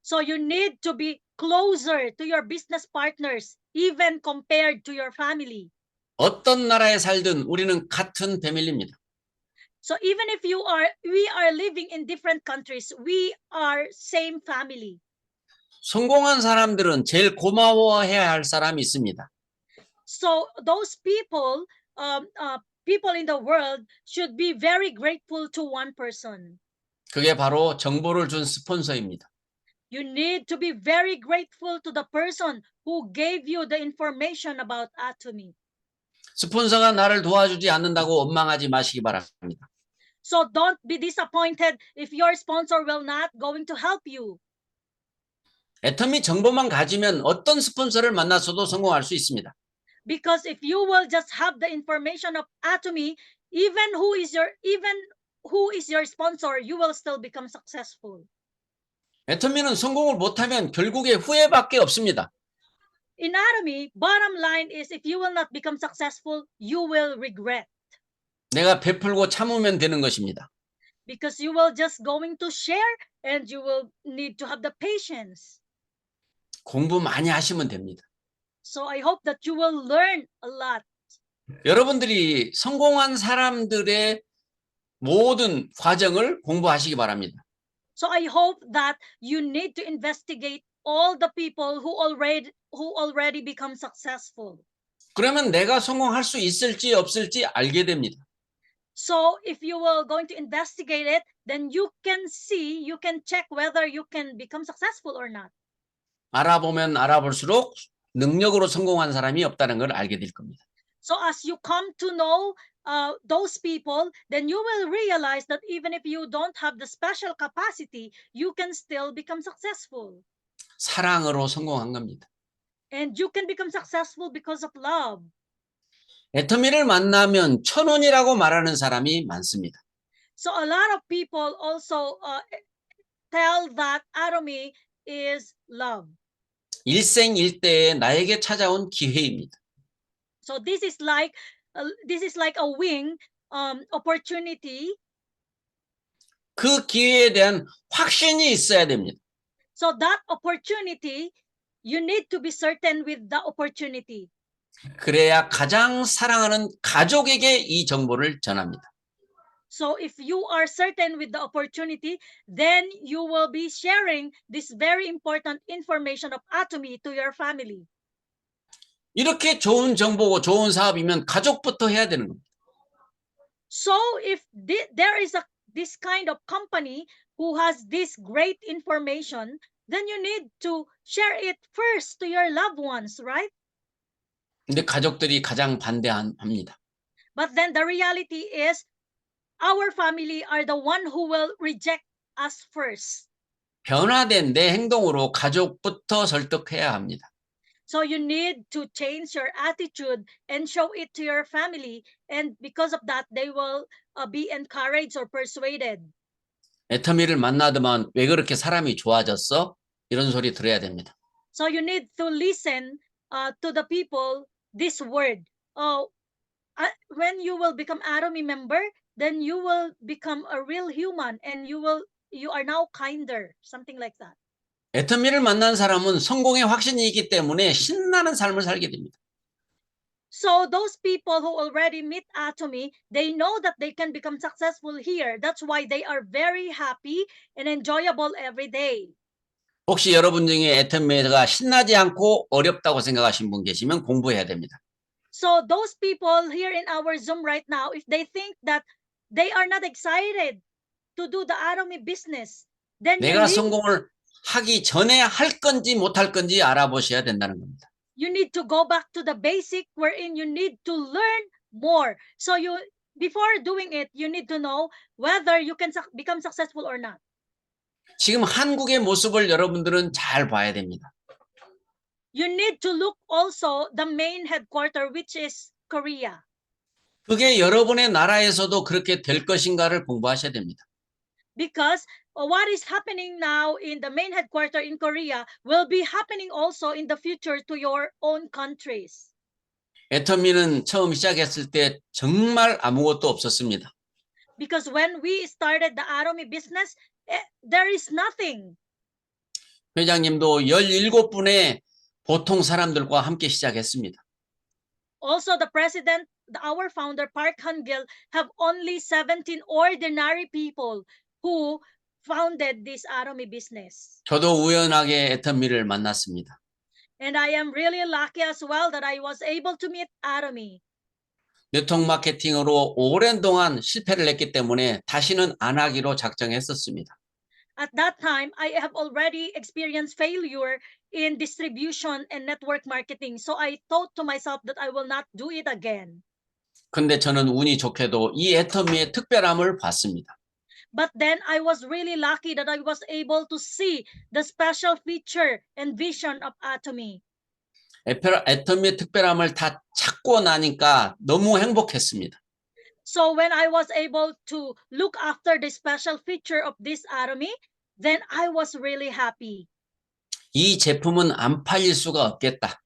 So you need to be closer to your business partners, even compared to your family.
어떤 나라에 살든 우리는 같은 패밀리입니다.
So even if we are living in different countries, we are same family.
성공한 사람들은 제일 고마워해야 할 사람이 있습니다.
So those people in the world should be very grateful to one person.
그게 바로 정보를 준 스폰서입니다.
You need to be very grateful to the person who gave you the information about Atomy.
스폰서가 나를 도와주지 않는다고 원망하지 마시기 바랍니다.
So don't be disappointed if your sponsor will not going to help you.
애터미 정보만 가지면 어떤 스폰서를 만나서도 성공할 수 있습니다.
Because if you will just have the information of Atomy, even who is your sponsor, you will still become successful.
애터미는 성공을 못하면 결국에 후회밖에 없습니다.
In Atomy, bottom line is if you will not become successful, you will regret.
내가 베풀고 참으면 되는 것입니다.
Because you will just going to share and you will need to have the patience.
공부 많이 하시면 됩니다.
So I hope that you will learn a lot.
여러분들이 성공한 사람들의 모든 과정을 공부하시기 바랍니다.
So I hope that you need to investigate all the people who already become successful.
그러면 내가 성공할 수 있을지 없을지 알게 됩니다.
So if you will going to investigate it, then you can check whether you can become successful or not.
알아보면 알아볼수록 능력으로 성공한 사람이 없다는 걸 알게 될 겁니다.
So as you come to know those people, then you will realize that even if you don't have the special capacity, you can still become successful.
사랑으로 성공한 겁니다.
And you can become successful because of love.
애터미를 만나면 천운이라고 말하는 사람이 많습니다.
So a lot of people also tell that Atomy is love.
일생일대에 나에게 찾아온 기회입니다.
So this is like a wing opportunity.
그 기회에 대한 확신이 있어야 됩니다.
So that opportunity, you need to be certain with the opportunity.
그래야 가장 사랑하는 가족에게 이 정보를 전합니다.
So if you are certain with the opportunity, then you will be sharing this very important information of Atomy to your family.
이렇게 좋은 정보고 좋은 사업이면 가족부터 해야 되는 겁니다.
So if there is this kind of company who has this great information, then you need to share it first to your loved ones, right?
근데 가족들이 가장 반대합니다.
But then the reality is our family are the one who will reject us first.
변화된 내 행동으로 가족부터 설득해야 합니다.
So you need to change your attitude and show it to your family. And because of that, they will be encouraged or persuaded.
애터미를 만나더만 왜 그렇게 사람이 좋아졌어? 이런 소리 들어야 됩니다.
So you need to listen to the people this word. When you will become Atomy member, then you will become a real human and you are now kinder, something like that.
애터미를 만난 사람은 성공의 확신이 있기 때문에 신나는 삶을 살게 됩니다.
So those people who already meet Atomy, they know that they can become successful here. That's why they are very happy and enjoyable every day.
혹시 여러분 중에 애터미가 신나지 않고 어렵다고 생각하신 분 계시면 공부해야 됩니다.
So those people here in our Zoom right now, if they think that they are not excited to do the Atomy business, then
내가 성공을 하기 전에 할 건지 못할 건지 알아보셔야 된다는 겁니다.
you need to go back to the basic wherein you need to learn more. So before doing it, you need to know whether you can become successful or not.
지금 한국의 모습을 여러분들은 잘 봐야 됩니다.
You need to look also the main headquarter, which is Korea.
그게 여러분의 나라에서도 그렇게 될 것인가를 공부하셔야 됩니다.
Because what is happening now in the main headquarter in Korea will be happening also in the future to your own countries.
애터미는 처음 시작했을 때 정말 아무것도 없었습니다.
Because when we started the Atomy business, there is nothing.
회장님도 17분의 보통 사람들과 함께 시작했습니다.
Also, the president, our founder, Park Han-gil, have only 17 ordinary people who founded this Atomy business.
저도 우연하게 애터미를 만났습니다.
And I am really lucky as well that I was able to meet Atomy.
네트워크 마케팅으로 오랜 동안 실패를 했기 때문에 다시는 안 하기로 작정했었습니다.
At that time, I have already experienced failure in distribution and network marketing. So I thought to myself that I will not do it again.
근데 저는 운이 좋게도 이 애터미의 특별함을 봤습니다.
But then I was really lucky that I was able to see the special feature and vision of Atomy.
애터미의 특별함을 다 찾고 나니까 너무 행복했습니다.
So when I was able to look after the special feature of this Atomy, then I was really happy.
이 제품은 안 팔릴 수가 없겠다.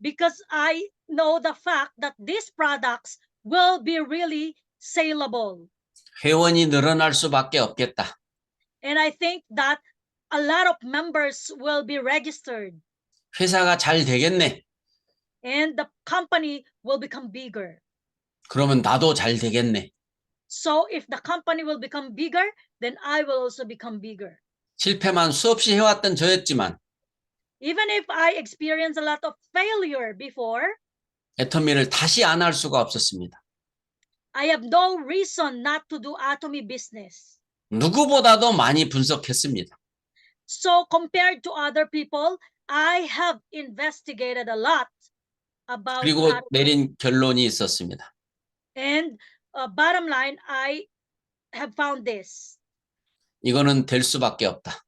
Because I know the fact that these products will be really saleable.
회원이 늘어날 수밖에 없겠다.
And I think that a lot of members will be registered.
회사가 잘 되겠네.
And the company will become bigger.
그러면 나도 잘 되겠네.
So if the company will become bigger, then I will also become bigger.
실패만 수없이 해왔던 저였지만
Even if I experienced a lot of failure before,
애터미를 다시 안 할 수가 없었습니다.
I have no reason not to do Atomy business.
누구보다도 많이 분석했습니다.
So compared to other people, I have investigated a lot about
그리고
Atomy.
내린 결론이 있었습니다.
And bottom line, I have found this.
이거는 될 수밖에 없다.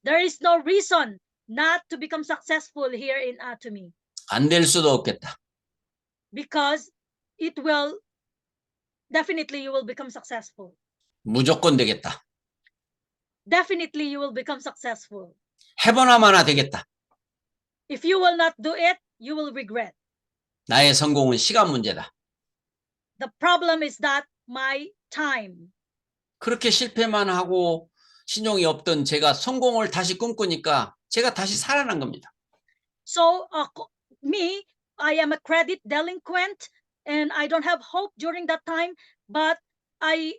There is no reason not to become successful here in Atomy
안 될 수도 없겠다.
because it will definitely you will become successful.
무조건 되겠다.
Definitely you will become successful.
해보나 마나 되겠다.
If you will not do it, you will regret.
나의 성공은 시간 문제다.
The problem is that my time.
그렇게 실패만 하고 신용이 없던 제가 성공을 다시 꿈꾸니까 제가 다시 살아난 겁니다.
So me, I am a credit delinquent and I don't have hope during that time, but I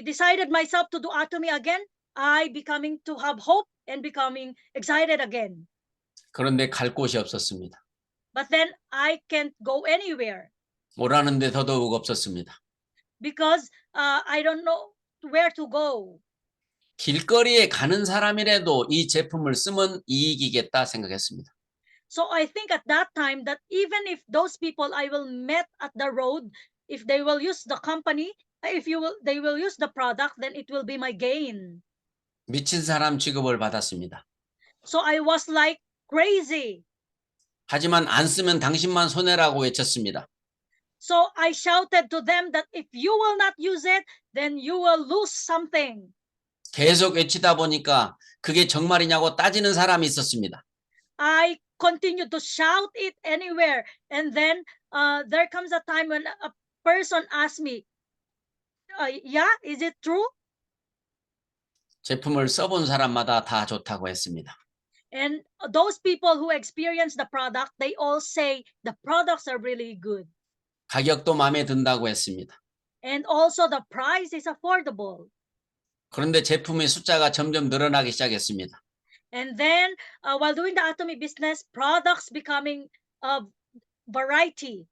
decided myself to do Atomy again. I becoming to have hope and becoming excited again.
그런데 갈 곳이 없었습니다.
But then I can't go anywhere
오라는 데 더더욱 없었습니다.
because I don't know where to go.
길거리에 가는 사람이라도 이 제품을 쓰면 이익이겠다 생각했습니다.
So I think at that time that even if those people I will meet at the road, if they will use the company, they will use the product, then it will be my gain.
미친 사람 취급을 받았습니다.
So I was like crazy.
하지만 안 쓰면 당신만 손해라고 외쳤습니다.
So I shouted to them that if you will not use it, then you will lose something.
계속 외치다 보니까 그게 정말이냐고 따지는 사람이 있었습니다.
I continued to shout it anywhere. And then there comes a time when a person asked me, yeah, is it true?
제품을 써본 사람마다 다 좋다고 했습니다.
And those people who experience the product, they all say the products are really good.
가격도 마음에 든다고 했습니다.
And also the price is affordable.
그런데 제품의 숫자가 점점 늘어나기 시작했습니다.
And then while doing the Atomy business, products becoming variety.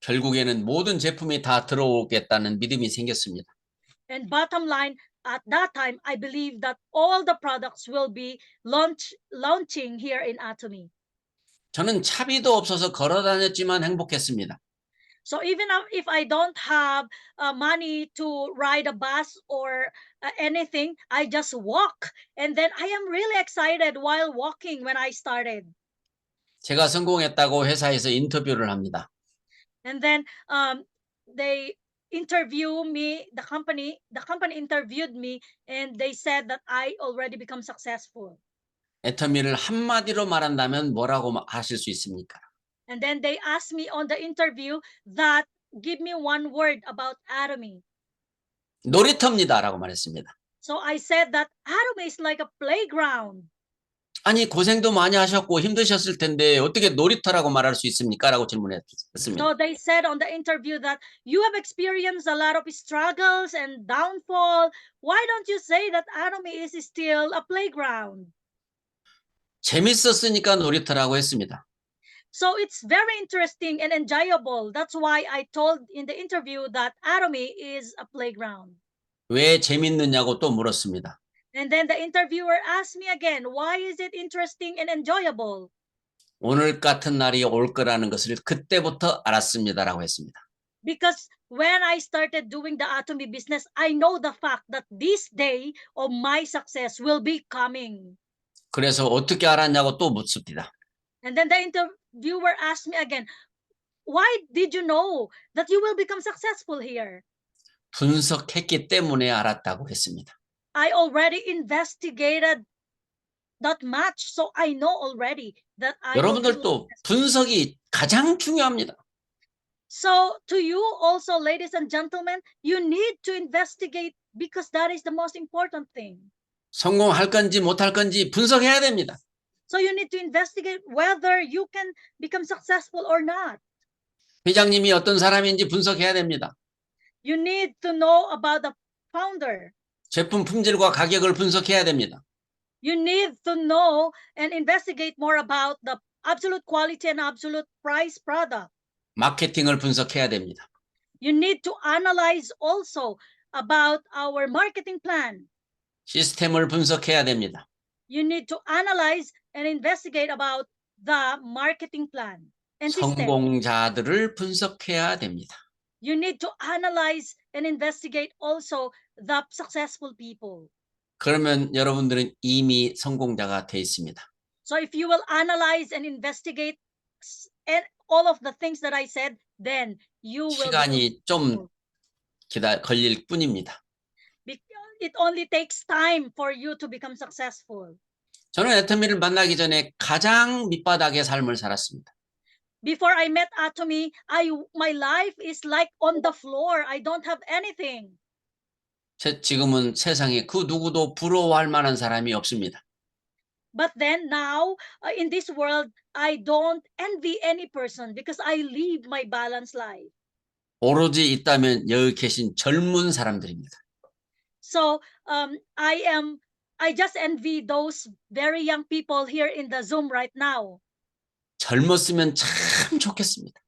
결국에는 모든 제품이 다 들어오겠다는 믿음이 생겼습니다.
And bottom line, at that time, I believe that all the products will be launching here in Atomy.
저는 차비도 없어서 걸어 다녔지만 행복했습니다.
So even if I don't have money to ride a bus or anything, I just walk. And then I am really excited while walking when I started.
제가 성공했다고 회사에서 인터뷰를 합니다.
And then they interview me, the company interviewed me, and they said that I already become successful.
애터미를 한마디로 말한다면 뭐라고 하실 수 있습니까?
And then they asked me on the interview that give me one word about Atomy.
놀이터입니다라고 말했습니다.
So I said that Atomy is like a playground.
아니 고생도 많이 하셨고 힘드셨을 텐데 어떻게 놀이터라고 말할 수 있습니까? 라고 질문했습니다.
So they said on the interview that you have experienced a lot of struggles and downfall. Why don't you say that Atomy is still a playground?
재밌었으니까 놀이터라고 했습니다.
So it's very interesting and enjoyable. That's why I told in the interview that Atomy is a playground.
왜 재밌느냐고 또 물었습니다.
And then the interviewer asked me again, why is it interesting and enjoyable?
오늘 같은 날이 올 거라는 것을 그때부터 알았습니다라고 했습니다.
Because when I started doing the Atomy business, I know the fact that this day of my success will be coming.
그래서 어떻게 알았냐고 또 묻습니다.
And then the interviewer asked me again, why did you know that you will become successful here?
분석했기 때문에 알았다고 했습니다.
I already investigated that much, so I know already that I will be
여러분들도
successful.
분석이 가장 중요합니다.
So to you also, ladies and gentlemen, you need to investigate because that is the most important thing.
성공할 건지 못할 건지 분석해야 됩니다.
So you need to investigate whether you can become successful or not.
회장님이 어떤 사람인지 분석해야 됩니다.
You need to know about the founder.
제품 품질과 가격을 분석해야 됩니다.
You need to know and investigate more about the absolute quality and absolute price product.
마케팅을 분석해야 됩니다.
You need to analyze also about our marketing plan.
시스템을 분석해야 됩니다.
You need to analyze and investigate about the marketing plan and system.
성공자들을 분석해야 됩니다.
You need to analyze and investigate also the successful people.
그러면 여러분들은 이미 성공자가 돼 있습니다.
So if you will analyze and investigate and all of the things that I said, then you will
시간이 좀 걸릴 뿐입니다.
it only takes time for you to become successful.
저는 애터미를 만나기 전에 가장 밑바닥의 삶을 살았습니다.
Before I met Atomy, my life is like on the floor. I don't have anything.
지금은 세상에 그 누구도 부러워할 만한 사람이 없습니다.
But then now, in this world, I don't envy any person because I live my balanced life.
오로지 있다면 여기 계신 젊은 사람들입니다.
So I just envy those very young people here in the Zoom right now.
젊었으면 참 좋겠습니다.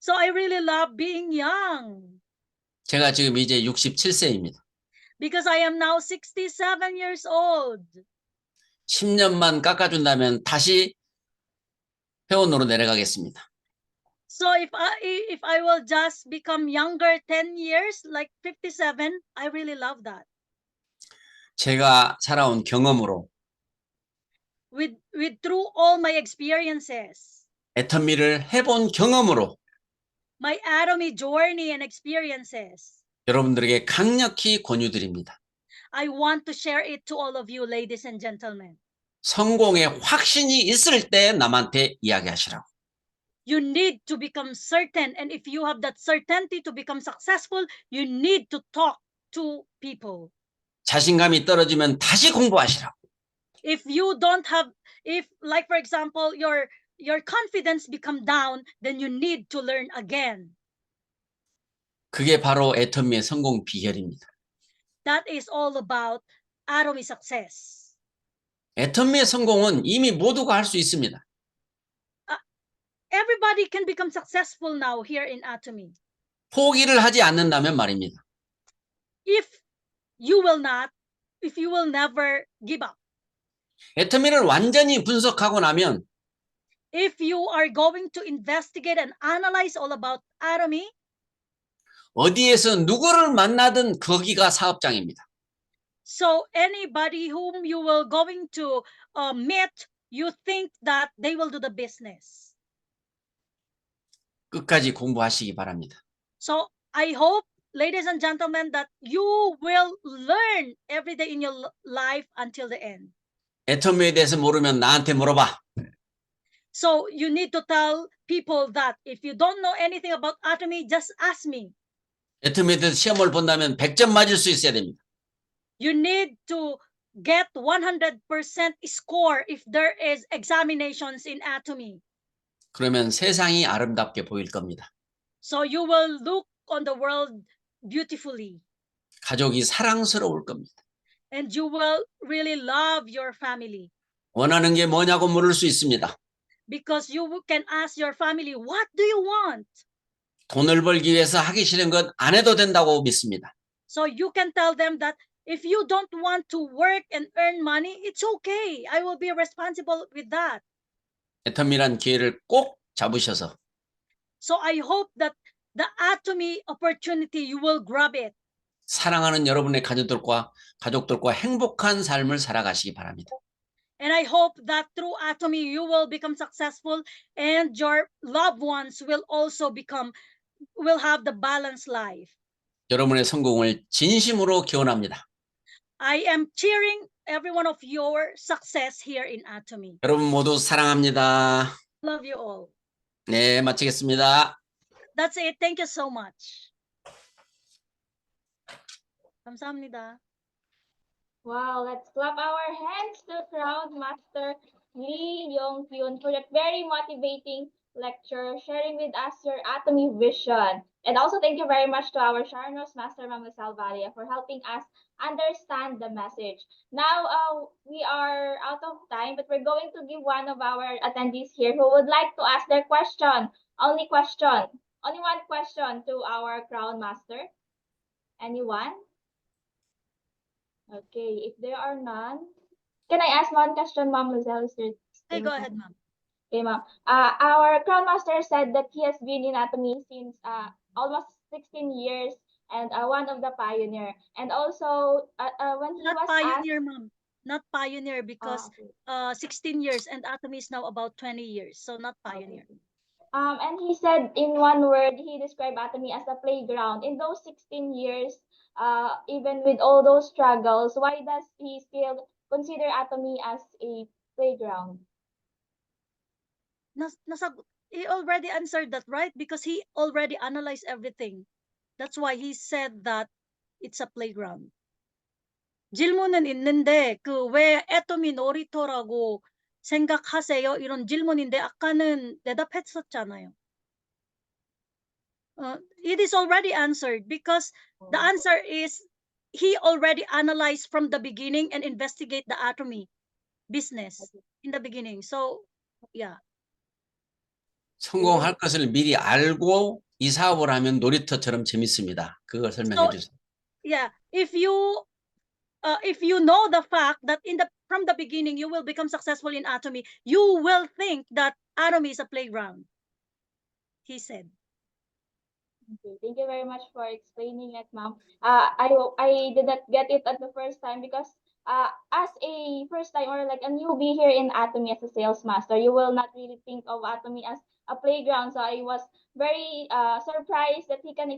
So I really love being young
제가 지금 이제 67세입니다.
because I am now 67 years old.
10년만 깎아준다면 다시 회원으로 내려가겠습니다.
So if I will just become younger 10 years, like 57, I really love that.
제가 살아온 경험으로
With through all my experiences,
애터미를 해본 경험으로
my Atomy journey and experiences,
여러분들에게 강력히 권유드립니다.
I want to share it to all of you, ladies and gentlemen.
성공의 확신이 있을 때 남한테 이야기하시라고.
You need to become certain, and if you have that certainty to become successful, you need to talk to people.
자신감이 떨어지면 다시 공부하시라고.
If you don't have, if like for example, your confidence become down, then you need to learn again.
그게 바로 애터미의 성공 비결입니다.
That is all about Atomy success.
애터미의 성공은 이미 모두가 할 수 있습니다.
Everybody can become successful now here in Atomy.
포기를 하지 않는다면 말입니다.
If you will never give up.
애터미를 완전히 분석하고 나면
If you are going to investigate and analyze all about Atomy,
어디에서 누구를 만나든 거기가 사업장입니다.
so anybody whom you will going to meet, you think that they will do the business.
끝까지 공부하시기 바랍니다.
So I hope, ladies and gentlemen, that you will learn every day in your life until the end.
애터미에 대해서 모르면 나한테 물어봐.
So you need to tell people that if you don't know anything about Atomy, just ask me.
애터미에 대해서 시험을 본다면 100점 맞을 수 있어야 됩니다.
You need to get 100% score if there is examinations in Atomy.
그러면 세상이 아름답게 보일 겁니다.
So you will look on the world beautifully.
가족이 사랑스러울 겁니다.
And you will really love your family.
원하는 게 뭐냐고 물을 수 있습니다.
Because you can ask your family, what do you want?
돈을 벌기 위해서 하기 싫은 것 안 해도 된다고 믿습니다.
So you can tell them that if you don't want to work and earn money, it's okay. I will be responsible with that.
애터미란 기회를 꼭 잡으셔서
So I hope that the Atomy opportunity, you will grab it.
사랑하는 여러분의 가족들과 행복한 삶을 살아가시기 바랍니다.
And I hope that through Atomy, you will become successful and your loved ones will also will have the balanced life.
여러분의 성공을 진심으로 기원합니다.
I am cheering every one of your success here in Atomy.
여러분 모두 사랑합니다.
Love you all.
네, 마치겠습니다.
That's it. Thank you so much. 감사합니다.
Wow, let's clap our hands to Crown Master Lee Yong-kyun for that very motivating lecture, sharing with us your Atomy vision. And also thank you very much to our Sharnos Master Ma'am Salvaria for helping us understand the message. Now, we are out of time, but we're going to give one of our attendees here who would like to ask their question. Only one question to our Crown Master. Anyone? Okay, if there are none, can I ask one question, Ma'am Lizelle? Is there
Hey, go ahead, ma'am.
Okay, ma'am. Our Crown Master said that he has been in Atomy since almost 16 years and one of the pioneer. And also, when he
Not
was asked,
pioneer, ma'am. Not pioneer because
okay,
16 years and Atomy is now about 20 years. So not pioneer.
okay. And he said in one word, he described Atomy as a playground. In those 16 years, even with all those struggles, why does he still consider Atomy as a playground?
He already answered that, right? Because he already analyzed everything. That's why he said that it's a playground. 질문은 있는데 왜 애토미 놀이터라고 생각하세요? 이런 질문인데 아까는 대답했었잖아요. It is already answered because the answer is he already analyzed from the beginning and investigate the Atomy business in the beginning. So, yeah.
성공할 것을 미리 알고 이 사업을 하면 놀이터처럼 재밌습니다. 그걸 설명해 주세요.
Yeah, if you know the fact that from the beginning you will become successful in Atomy, you will think that Atomy is a playground. He said.
Okay, thank you very much for explaining it, ma'am. I did not get it at the first time because as a first time or like a newbie here in Atomy as a sales master, you will not really think of Atomy as a playground. So I was very surprised that he can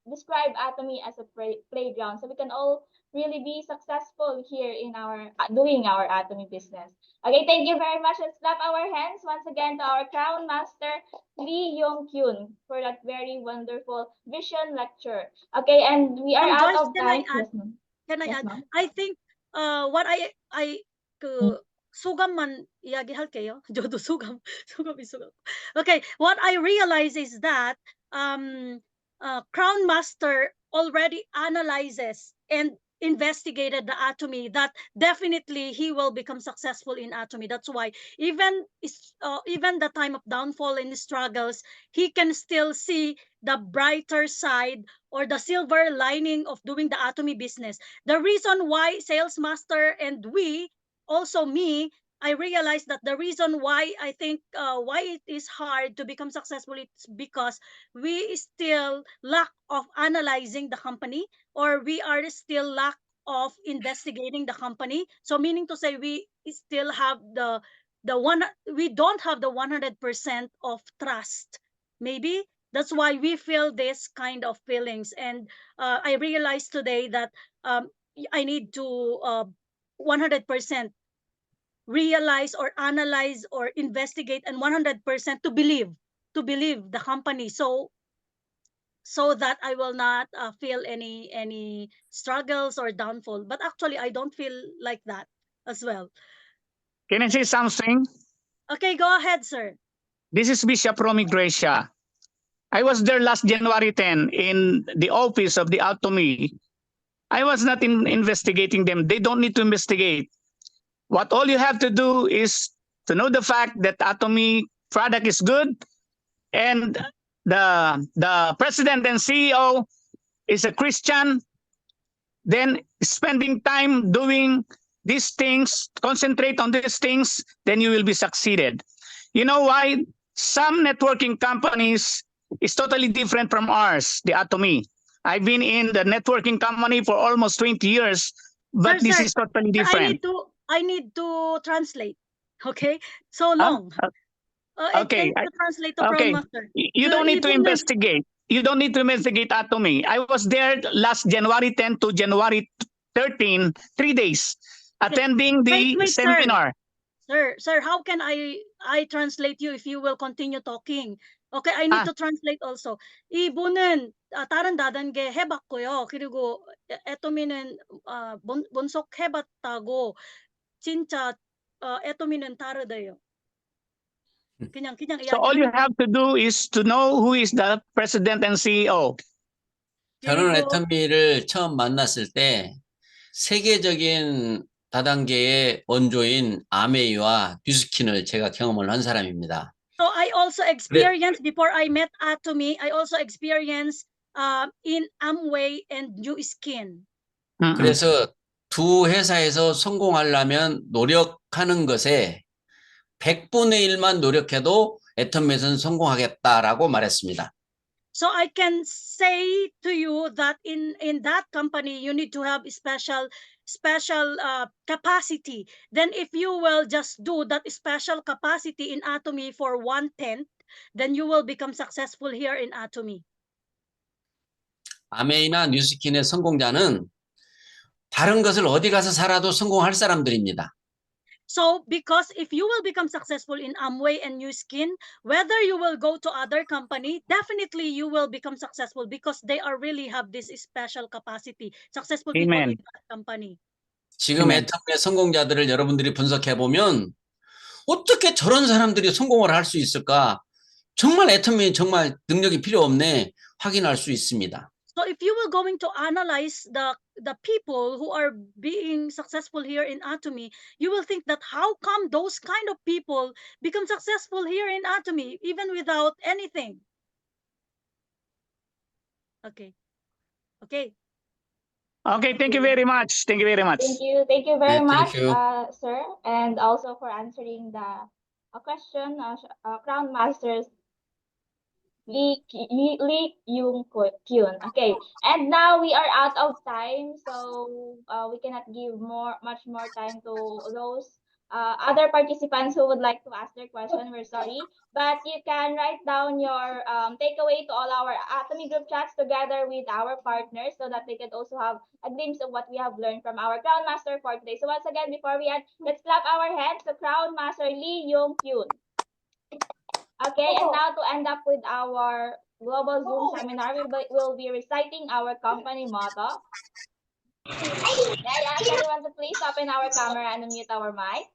describe Atomy as a playground. So we can all really be successful here in our doing our Atomy business. Okay, thank you very much. Let's clap our hands once again to our Crown Master Lee Yong-kyun for that very wonderful vision lecture. Okay, and we are
Ma'am
out
Joyce,
of
can I
time.
add?
Yes, ma'am.
Can I
Yes,
add?
ma'am.
I think what 수감만 이야기할게요. 저도 수감이. Okay, what I realize is that Crown Master already analyzes and investigated the Atomy, that definitely he will become successful in Atomy. That's why even the time of downfall and struggles, he can still see the brighter side or the silver lining of doing the Atomy business. The reason why Sales Master and also me, I realized that the reason why I think why it is hard to become successful is because we still lack of analyzing the company, or we are still lack of investigating the company. So meaning to say we still have we don't have the 100% of trust. Maybe that's why we feel this kind of feelings. And I realized today that I need to 100% realize or analyze or investigate, and 100% to believe the company, so that I will not feel any struggles or downfall. But actually I don't feel like that as well.
Can I say something?
Okay, go ahead, sir.
This is Bishop Romy Gracia. I was there last January 10 in the office of the Atomy. I was not investigating them. They don't need to investigate. What all you have to do is to know the fact that Atomy product is good, and the president and CEO is a Christian. Then spending time doing these things, concentrate on these things, then you will be succeeded. You know why? Some networking companies is totally different from ours, the Atomy. I've been in the networking company for almost 20 years, but
Sir,
this
sir,
is totally
I
different.
need to translate. Okay, so long.
Okay,
And to translate to Crown
okay.
Master.
You don't need to investigate. You don't need to investigate Atomy. I was there last January 10 to January 13, 3 days, attending the
Wait,
seminar.
Sir, how can I translate you if you will continue talking? Okay, I need to translate also. 이분은 다른 다단계 해봤고요. 그리고 애토미는 분석 해봤다고. 진짜 애토미는 다르대요. 그냥
So all you have to do is to know who is the president and CEO.
저는 애터미를 처음 만났을 때 세계적인 다단계의 원조인 아메이와 뉴스킨을 제가 경험을 한 사람입니다.
So I also experienced before I met Atomy. I also experienced in Amway and New Skin.
그래서 두 회사에서 성공하려면 노력하는 것에 100분의 1만 노력해도 애터미에서는 성공하겠다라고 말했습니다.
So I can say to you that in that company you need to have special capacity. Then if you will just do that special capacity in Atomy for 1/10, then you will become successful here in Atomy.
아메이나 뉴스킨의 성공자는 다른 것을 어디 가서 살아도 성공할 사람들입니다.
So because if you will become successful in Amway and New Skin, whether you will go to other company, definitely you will become successful because they are really have this special capacity. Successful people
Amen.
in that company.
지금
Amen.
애터미의 성공자들을 여러분들이 분석해 보면 어떻게 저런 사람들이 성공을 할 수 있을까? 정말 애터미 정말 능력이 필요 없네 확인할 수 있습니다.
So if you will going to analyze the people who are being successful here in Atomy, you will think that how come those kind of people become successful here in Atomy even without anything? Okay. Okay.
Okay, thank you very much. Thank you very much.
Thank you very
Yeah, thank
much,
you.
sir, and also for answering the question, Crown Masters Lee Yung Kyun. Okay, and now we are out of time, so we cannot give much more time to those other participants who would like to ask their question. We're sorry, but you can write down your takeaway to all our Atomy group chats together with our partners, so that they can also have a glimpse of what we have learned from our Crown Master for today. So once again, before we end, let's clap our hands to Crown Master Lee Yung Kyun. Okay, and now to end up with our global Zoom seminar, we will be reciting our company motto. May I ask everyone to please open our camera and unmute our mic?